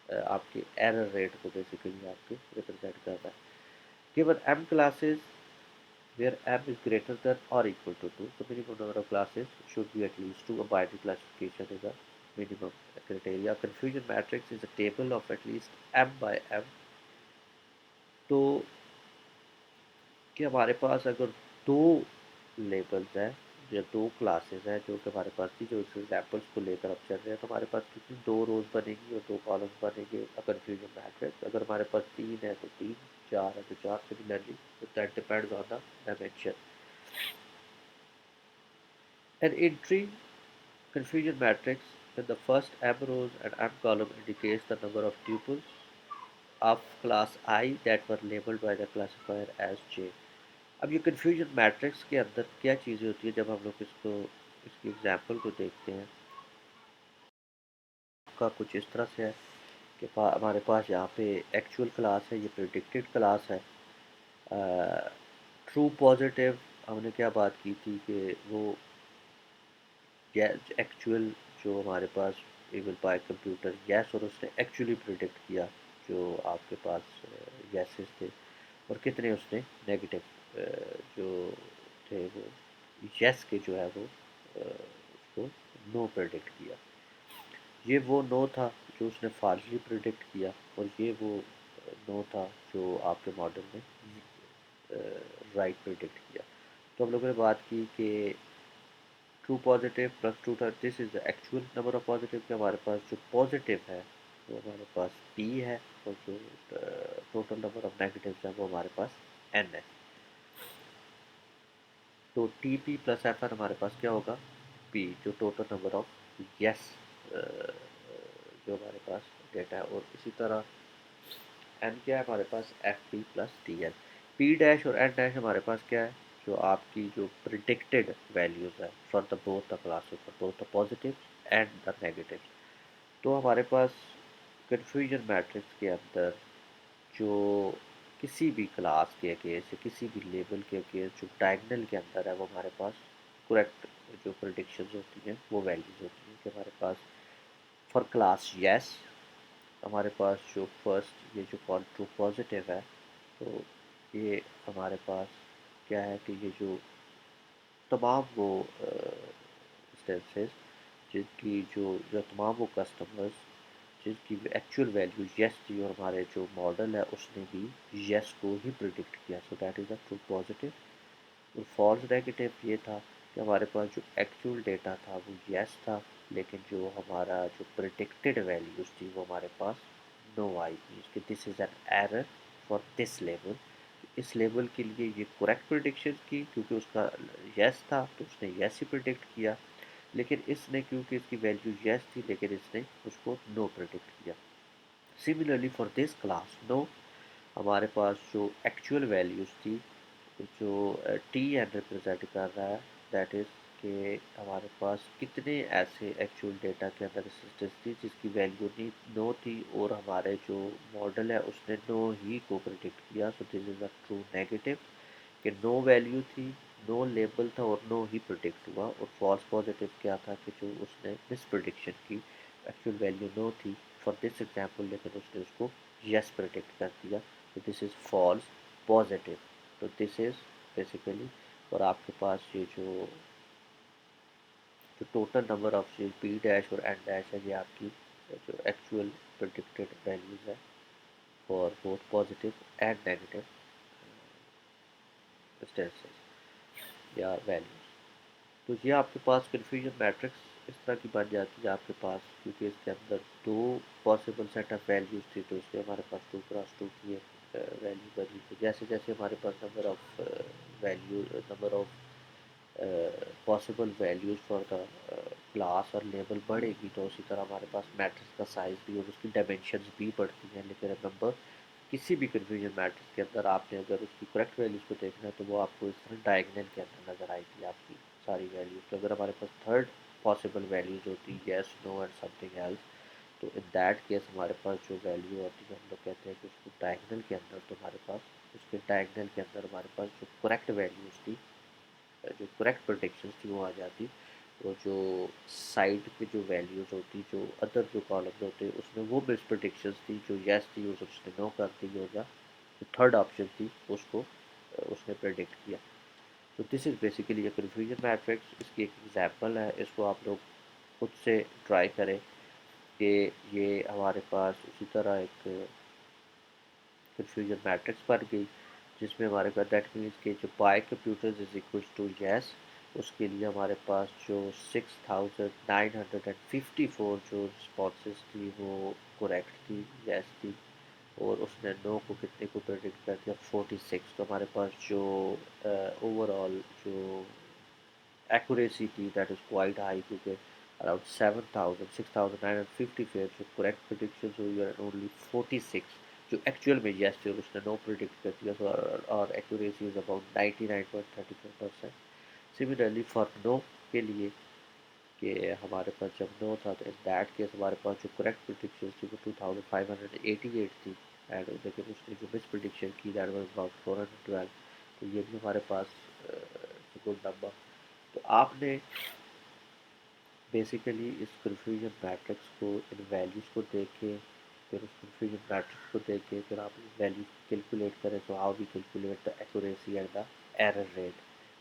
आपके एरर रेट को बेसिकली आपके रिप्रेजेंट कर रहा है. Given m classes where m is greater than or equal to 2, the minimum number of classes should be at least 2. A binary classification is a minimum criteria. Confusion matrix is a table of at least m by m. तो कि हमारे पास अगर दो labels हैं या दो classes हैं जो कि हमारे पास थी, जो इस एग्जाम्पल्स को लेकर अब चल रहे हैं, तो हमारे पास कितनी दो रोज बनेगी और दो कॉलम्स बनेंगे कन्फ्यूजन मैट्रिक्स. अगर हमारे पास तीन है तो तीन, चार है तो चार. सिमिलरली तो that depends on the dimension. An entry confusion matrix when the first m rows and m column indicates the number of tuples of class I that were labeled by the classifier as J. अब ये confusion matrix के अंदर क्या चीज़ें होती है जब हम लोग इसको इसकी एग्जांपल को देखते हैं. का कुछ इस तरह से है कि हमारे पास यहाँ पे एक्चुअल क्लास है, ये प्रिडिक्टेड क्लास है. ट्रू पॉजिटिव हमने क्या बात की थी कि वो एक्चुअल जो हमारे पास एबल बाय कंप्यूटर यस और उसने एक्चुअली प्रिडिक्ट किया जो आपके पास यसेस थे और कितने उसने नेगेटिव जो थे वो यस के जो है वो उसको नो प्रेडिक्ट किया. ये वो नो था जो उसने फाल्सली प्रेडिक्ट किया और ये वो नो था जो आपके मॉडल ने राइट प्रेडिक्ट किया. तो हम लोगों ने बात की कि ट्रू पॉजिटिव प्लस ट्रू था, this is the actual number of positive. के हमारे पास जो पॉजिटिव है वो हमारे पास पी है और जो टोटल नंबर ऑफ नेगेटिव है वो हमारे पास एन है. तो T P plus F N हमारे पास क्या होगा? पी, जो टोटल नंबर ऑफ यस जो हमारे पास डेटा है। और इसी तरह एन क्या है हमारे पास, F P plus T N. P dash और एन डैश हमारे पास क्या है, जो आपकी जो प्रिडिक्टेड वैल्यूज़ है for the both the classes, for both the positive and the negative. तो हमारे पास कन्फ्यूजन मैट्रिक्स के अंदर जो किसी भी क्लास के अगेंस्ट या किसी भी लेबल के अगेंस्ट जो डायगनल के अंदर है, वो हमारे पास करेक्ट जो प्रिडिक्शंस होती हैं वो वैल्यूज होती हैं कि हमारे पास फॉर क्लास यस, हमारे पास जो फर्स्ट ये जो ट्रू पॉजिटिव है, तो ये हमारे पास क्या है कि ये जो तमाम वो इंस्टेंसेस जिनकी जो तमाम वो कस्टमर्स जिसकी एक्चुअल वैल्यू यस थी और हमारे जो मॉडल है उसने भी यस को ही प्रिडिक्ट किया, so that is a true positive. और फॉल्स नेगेटिव ये था कि हमारे पास जो एक्चुअल डेटा था वो यस था, लेकिन जो हमारा जो प्रिडिक्टेड वैल्यूज़ थी वो हमारे पास नो आई, मीन्स कि this is an error for this level. इस लेवल के लिए ये करेक्ट प्रिडिक्शन की क्योंकि उसका यस था तो उसने यस ही प्रिडिक्ट किया, लेकिन इसने क्योंकि इसकी वैल्यू यस थी लेकिन इसने उसको नो प्रिडिक्ट किया। Similarly for this class no, हमारे पास जो एक्चुअल वैल्यूज़ थी जो टी एन रिप्रेजेंट कर रहा है, दैट इज़ कि हमारे पास कितने ऐसे एक्चुअल डेटा के अंदर इंस्टेंस थी जिसकी वैल्यू नहीं नो थी और हमारे जो मॉडल है उसने नो ही को प्रिडिक्ट किया, so this is a true negative कि नो वैल्यू थी, नो लेबल था और नो ही प्रिडिक्ट हुआ। और फॉल्स पॉजिटिव क्या था कि जो उसने मिस प्रिडिक्शन की, एक्चुअल वैल्यू नो थी फॉर दिस एग्जाम्पल लेकिन उसने उसको यस प्रिडिक्ट कर दिया, तो दिस इज़ फॉल्स पॉजिटिव। तो दिस इज़ बेसिकली, और आपके पास ये जो टोटल नंबर ऑफ ये पी डैश और एन डैश है, ये आपकी जो एक्चुअल प्रिडिक्टेड वैल्यूज़ है for both positive and negative instances या वैल्यूज़। तो ये आपके पास कन्फ्यूजन मैट्रिक्स इस तरह की बन जाती है आपके पास, क्योंकि इसके अंदर दो पॉसिबल सेट ऑफ वैल्यूज़ थी तो इसलिए हमारे पास 2x2 की एक वैल्यू बनी थी। जैसे जैसे हमारे पास number of possible values for the class और लेबल बढ़ेगी तो उसी तरह हमारे पास मैट्रिक्स का साइज़ भी और उसकी डायमेंशंस भी बढ़ती हैं। लेकिन नंबर किसी भी कन्फ्यूजन मैट्रिक्स के अंदर आपने अगर उसकी करेक्ट वैल्यूज़ को देखना है तो वो आपको इस तरह डायगनल के अंदर नज़र आएगी आपकी सारी वैल्यूज़। तो अगर हमारे पास थर्ड पॉसिबल वैल्यूज़ होती है yes no and something else, तो इन दैट केस हमारे पास जो वैल्यू होती है हम लोग कहते हैं कि उसको डायगनल के अंदर, तो हमारे पास उसके डायगनल के अंदर हमारे पास जो करेक्ट वैल्यूज़ थी, जो करेक्ट प्रोटेक्शन थी वो आ जाती। और जो साइड पे जो वैल्यूज़ होती, जो अदर जो कॉलम्स होते उसमें वो मिस प्रोटेक्शन थी, जो येस थी उस उसने नो कर दी और जो थर्ड ऑप्शन थी उसको उसने प्रेडिक्ट किया। तो दिस इज़ बेसिकली ये कन्फ्यूजन मैट्रिक्स, इसकी एक एग्जांपल है, इसको आप लोग खुद से ट्राई करें कि ये हमारे पास उसी तरह एक कन्फ्यूजन मैट्रिक्स बन गई जिसमें हमारे पास दैट मीन्स कि जो buy computers is equal to yes, उसके लिए हमारे पास जो 6954 जो रिस्पॉन्सेज थी वो करेक्ट थी, यस थी। और उसने नो को कितने को प्रेडिक्ट कर दिया, 46। तो हमारे पास जो ओवरऑल जो एक्यूरेसी थी दैट इज़ क्वाइट हाई, क्योंकि अराउंड 6954 जो करेक्ट प्रिडिक्शन हुई और ओनली 46 जो एक्चुअल में यस थे और उसने नो प्रिडिक्ट कर दिया, तो और accuracy is about 99.34%। Similarly for no के लिए कि हमारे पास जब नो था तो इन दैट केस हमारे पास जो करेक्ट प्रिडिक्शन थी वो 2588 थी, एंड लेकिन उसने जो मिस प्रिडिक्शन की दैट वाज अबाउट 412। तो ये भी हमारे पास गुड नंबर। तो आपने बेसिकली इस कन्फ्यूजन मैट्रिक्स को, इन वैल्यूज़ को देख के, फिर उस कन्फ्यूजन मैट्रिक्स को देख के फिर आप वैल्यू कैलकुलेट करें, तो how we calculate the accuracy and the error rate,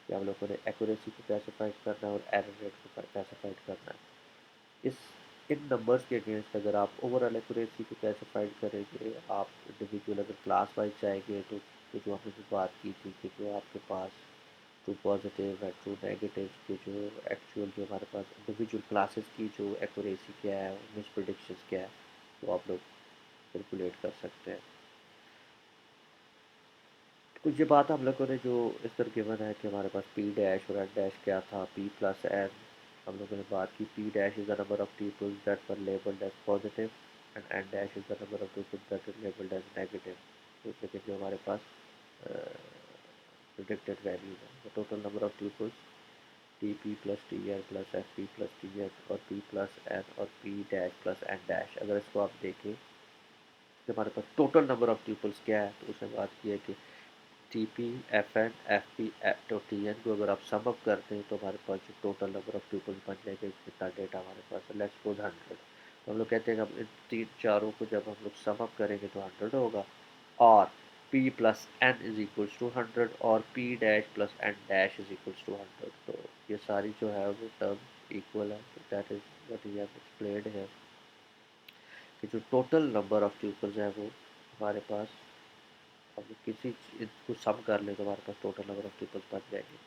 कि हम लोगों ने एक्यूरेसी को कैसे फाइंड करना है और एरर रेट को कैसे फाइंड करना है। इस इन नंबर्स के अगेंस्ट अगर आप ओवरऑल एक्यूरेसी को कैसे फाइंड करेंगे, आप इंडिविजुअल अगर क्लास वाइज जाएंगे तो जो हमने जो बात की थी कि जो आपके पास ट्रू पॉजिटिव है, ट्रू नेगेटिव के जो एक्चुअल जो हमारे पास इंडिविजुअल क्लासेस की जो एक्यूरेसी क्या है, मिस प्रिडिक्शंस क्या है, वो आप लोग कैलकुलेट कर सकते हैं। तो ये बात हम लोगों ने जो इस तरह गिवन है कि हमारे पास पी डैश और एन डैश क्या था, पी प्लस एन हम लोगों ने बात की P dash is the number of tuples that were labelled as positive and N dash is the number of tuples that is labelled as negative. तो लेकिन जो हमारे पास प्रिडिक्टेड वैल्यूज है, the total number of tuples T P plus T N plus F P plus T N और P plus N और P dash plus N dash. अगर इसको आप देखें कि हमारे पास टोटल नंबर ऑफ ट्यूपल्स क्या है, तो उसने बात की है कि T P F N F P तो टी एन को अगर आप सम अप करते हैं तो हमारे पास जो टोटल नंबर ऑफ ट्यूपल्स बन जाएगा, कितना डेटा हमारे पास है, लेट्स सपोज 100। तो हम लोग कहते हैं कि हम इन तीन चारों को जब हम लोग सम अप करेंगे तो 100 होगा, और p plus N is equals to 100 और p dash plus N dash is equals to 100। तो ये सारी जो है वो टर्म इक्वल है। That is what he have explained है कि जो टोटल नंबर ऑफ ट्यूपल्स है वो हमारे पास, हम किसी को सम कर ले तो हमारे पास टोटल नंबर ऑफ ट्यूपल्स बन जाएंगे।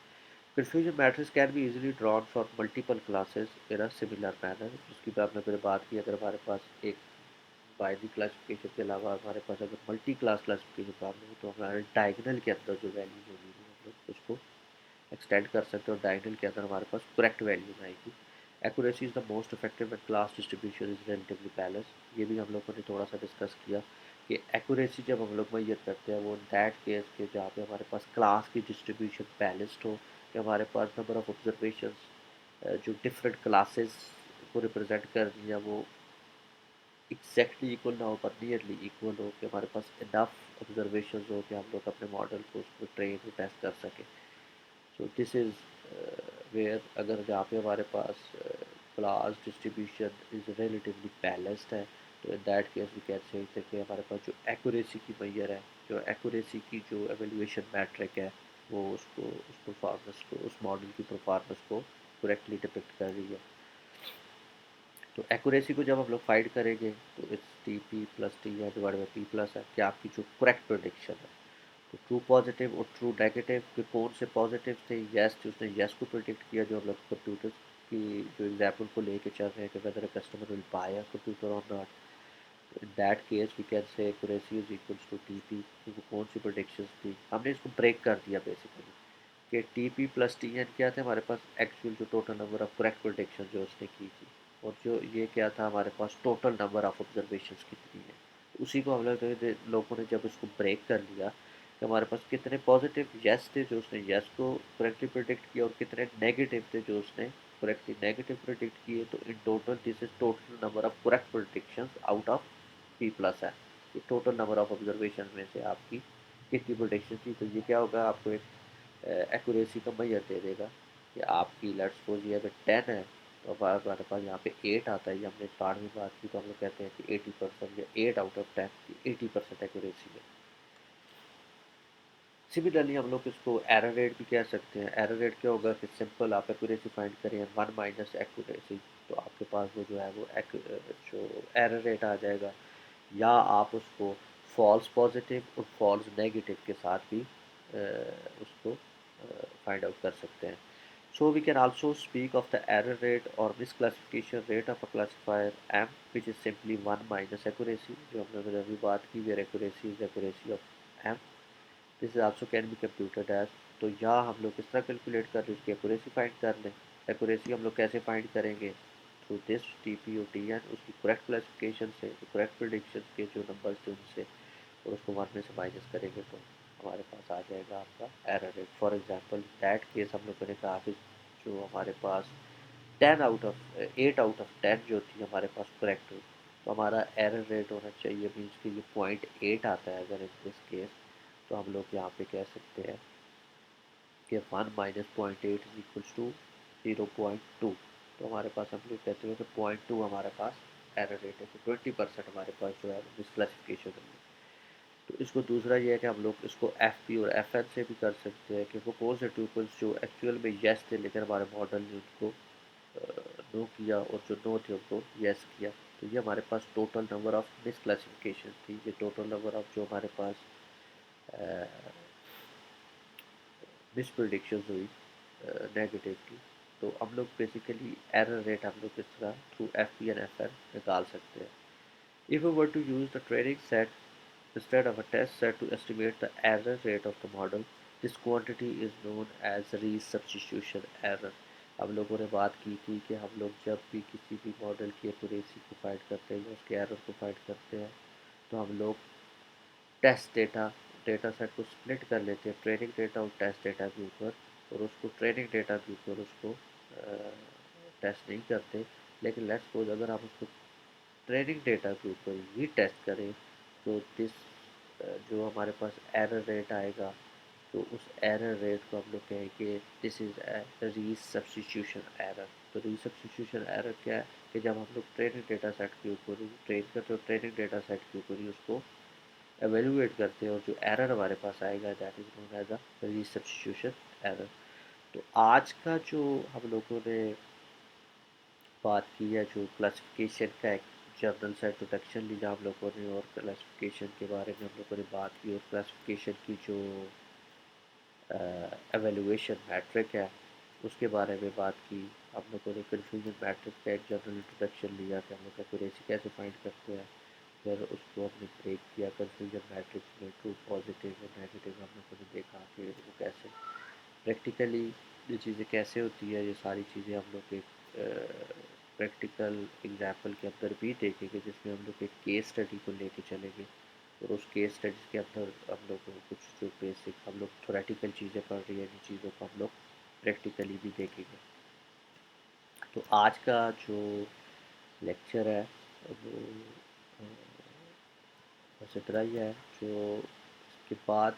Confusion matrix can be easily drawn for multiple classes in a similar manner, जिसकी भी आपने फिर बात की। अगर हमारे पास एक बाइनरी क्लासिफिकेशन के अलावा हमारे पास अगर मल्टी क्लास क्लासिफिकेशन काम हो तो हमारे डायगनल के अंदर जो वैल्यूज होगी हम लोग उसको एक्सटेंड कर सकते हैं और डायगनल के अंदर हमारे पास करेक्ट वैल्यूज आएगी। Accuracy is the most effective and class distribution is relatively balance. ये भी हम लोगों ने थोड़ा सा डिस्कस किया कि एक्यूरेसी जब हम लोग मैयर करते हैं वो दैट केस के जहाँ पे हमारे पास क्लास की डिस्ट्रीब्यूशन बैलेंस्ड हो, कि हमारे पास नंबर ऑफ ऑब्जर्वेशन जो डिफरेंट क्लासेस को रिप्रेजेंट कर रही है वो एग्जैक्टली इक्वल ना हो पर नियरली इक्वल हो, कि हमारे पास इनफ ऑब्जर्वेशन हो कि हम लोग अपने मॉडल को उसको ट्रेन और टेस्ट कर सकें। सो दिस इज़ वेयर अगर जहाँ पे हमारे पास class distribution is relatively balanced है, तो in that case we can say कि हमारे पास जो एक्यूरेसी की मैयर है, जो एक्यूरेसी की जो एवेल्यूएशन मैट्रिक है, वो उसको उस परफॉर्मेंस को उस मॉडल की परफॉर्मेंस को करेक्टली डिपिक्ट कर रही है। तो एक्यूरेसी को जब हम लोग फाइंड करेंगे तो it's T P plus T है डिवाइड बाई पी प्लस है, कि आपकी जो करेक्ट प्रोडिक्शन है। तो ट्रू पॉजिटिव और ट्रू नेगेटिव के कौन से पॉजिटिव थे, यस जो उसने यस को प्रोडिक्ट किया, जो हम लोग कंप्यूटर की जो एग्जाम्पल को लेके चल रहे हैं कि whether a customer will buy a computer और नॉट। तो in that case we can say accuracy is equals to T P, वो कौन सी प्रोडिक्शन थी, हमने इसको ब्रेक कर दिया बेसिकली कि T P plus T N क्या थे हमारे पास एक्चुअल जो total number of correct prediction जो उसने की थी, और जो ये क्या था हमारे पास टोटल नंबर ऑफ ऑब्जर्वेशन कितनी है। तो उसी को हम लोगों ने जब इसको ब्रेक कर लिया कि हमारे पास कितने पॉजिटिव यस थे जो उसने यस को करेक्टली प्रोडिक्ट किया और कितने नेगेटिव थे जो उसने करेक्टली नेगेटिव प्रोडिक्ट किए, तो in total this is total number of correct prediction out of P plus है। ये टोटल नंबर ऑफ ऑब्जर्वेशन में से आपकी कितनी प्रोडिक्शन थी। तो ये क्या होगा, आपको एक एक्यूरेसी का मैयर दे देगा कि आपकी लेट्स सपोज ये अगर 10 है तो हमारे पास यहाँ पे 8 आता है। ये हमने स्टार्ट में बात की, तो हम लोग कहते हैं कि 80% या 8 आउट ऑफ 10 की 80% एक्यूरेसी है। सिमिलरली हम लोग इसको एरर रेट भी कह सकते हैं। एरर रेट क्या होगा कि सिंपल आप एक्यूरेसी फाइंड करें 1 माइनस एक्यूरेसी, तो आपके पास वो जो है वो जो एरर रेट आ जाएगा। या आप उसको फॉल्स पॉजिटिव और फॉल्स नेगेटिव के साथ भी उसको फाइंड आउट कर सकते हैं। So we can also speak of the error rate or misclassification rate of a classifier m, which is simply 1 minus accuracy, जो हमने अभी बात की, where accuracy is accuracy of m. This is also can be computed as, तो यहाँ हम लोग किस तरह कैलकुलेट कर रहे हैं, उसकी एक्यूरेसी फाइंड कर लें। एक्यूरेसी हम लोग कैसे फाइंड करेंगे, through this T P or T N, उसकी करेक्ट क्लासिफिकेशन से, करेक्ट प्रिडिक्शन के जो नंबर्स थे उनसे, और उसको 1 में से माइनस करेंगे तो हमारे पास आ जाएगा आपका error rate. For example that case हम लोगों ने कहा कि जो हमारे पास 10 आउट ऑफ 8 आउट ऑफ 10 जो थी हमारे पास करेक्ट हुई, तो हमारा एरर रेट होना चाहिए मीन्स कि ये 0.8 आता है अगर इन दिस केस। तो हम लोग यहाँ पे कह सकते हैं कि 1 माइनस 0.8 इज इक्वल्स टू 0.2। तो हमारे पास हम लोग कहते हैं कि 0.2 हमारे पास एरर रेट है। तो 20% हमारे पास जो है मिसक्लासिफिकेशन है। तो इसको दूसरा ये है कि हम लोग इसको एफ पी और एफ एन से भी कर सकते हैं कि वो कौन से ट्यूपल्स जो एक्चुअल में येस थे लेकिन हमारे मॉडल ने उनको नो किया, और जो नो थे उनको येस किया। तो ये हमारे पास total number of misclassification थी, ये टोटल नंबर ऑफ जो हमारे पास मिस प्रिडिक्शन हुई नेगेटिव की। तो हम लोग बेसिकली एरर रेट हम लोग किस तरह through F P and F N निकाल सकते हैं। If we were to use the training set instead of a test set to estimate the error rate of the model, this quantity is known as resubstitution error. हम लोगों ने बात की थी कि हम लोग जब भी किसी भी मॉडल की एक्यूरेसी को फाइंड करते हैं या उसके एरर को फाइंड करते हैं, तो हम लोग टेस्ट डेटा सेट को स्प्लिट कर लेते हैं ट्रेनिंग डेटा और टेस्ट डेटा के ऊपर, और उसको ट्रेनिंग डेटा के ऊपर उसको टेस्ट नहीं करते। लेकिन लेट्स सपोज अगर आप उसको ट्रेनिंग डेटा के ऊपर ही टेस्ट करें, तो जो हमारे पास एरर रेट आएगा, तो उस एरर रेट को हम लोग कहेंगे दिस इज़ री सब्स्टिट्यूशन एरर। तो री सब्स्टिट्यूशन एरर क्या है कि जब हम लोग ट्रेनिंग डेटा सेट के ऊपर ही ट्रेन करते हो, ट्रेनिंग डेटा सेट के ऊपर ही उसको एवेल्यूएट करते हैं, और जो एरर हमारे पास आएगा that is known as a resubstitution error. तो आज का जो हम लोगों ने बात की है, जो क्लासिफिकेशन का एक जनरल सा इंट्रोडक्शन लिया हम लोगों ने, और क्लासिफिकेशन के बारे में हम लोगों ने बात की, और क्लासिफिकेशन की जो एवेल्यूएशन मैट्रिक है उसके बारे में बात की। हम लोगों ने कन्फ्यूजन मैट्रिक का एक जनरल इंट्रोडक्शन लिया कि हम लोग एक्यूरेसी कैसे फाइंड करते हैं, फिर उसको हमने ब्रेक किया कन्फ्यूजन मैट्रिक्स में, ट्रू पॉजिटिव और नेगेटिव हम लोगों ने देखा कि वो कैसे प्रैक्टिकली ये चीज़ें कैसे होती है। ये सारी चीज़ें हम लोग एक प्रैक्टिकल एग्जाम्पल के अंदर भी देखेंगे, जिसमें हम लोग एक केस स्टडी को लेके चलेंगे, और उस केस स्टडी के अंदर हम लोग को कुछ जो बेसिक हम लोग थोरेटिकल चीज़ें पढ़ रही है, इन चीज़ों को हम लोग प्रैक्टिकली भी देखेंगे। तो आज का जो लेक्चर है वो बस इतना ही है। जो इसके बाद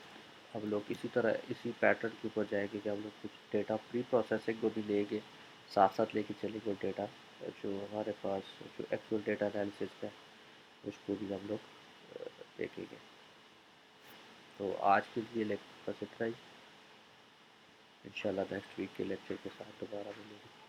हम लोग इसी तरह इसी पैटर्न के ऊपर जाएंगे कि हम लोग कुछ डेटा प्री प्रोसेसिंग को भी लेंगे, साथ साथ लेके चलेंगे, और डेटा जो हमारे पास जो एक्चुअल डेटा एनालिसिस है उसको भी हम लोग देखेंगे। तो आज के लिए लेक्चर बस इतना ही। इंशाल्लाह नेक्स्ट वीक के लेक्चर के साथ दोबारा मिलेंगे।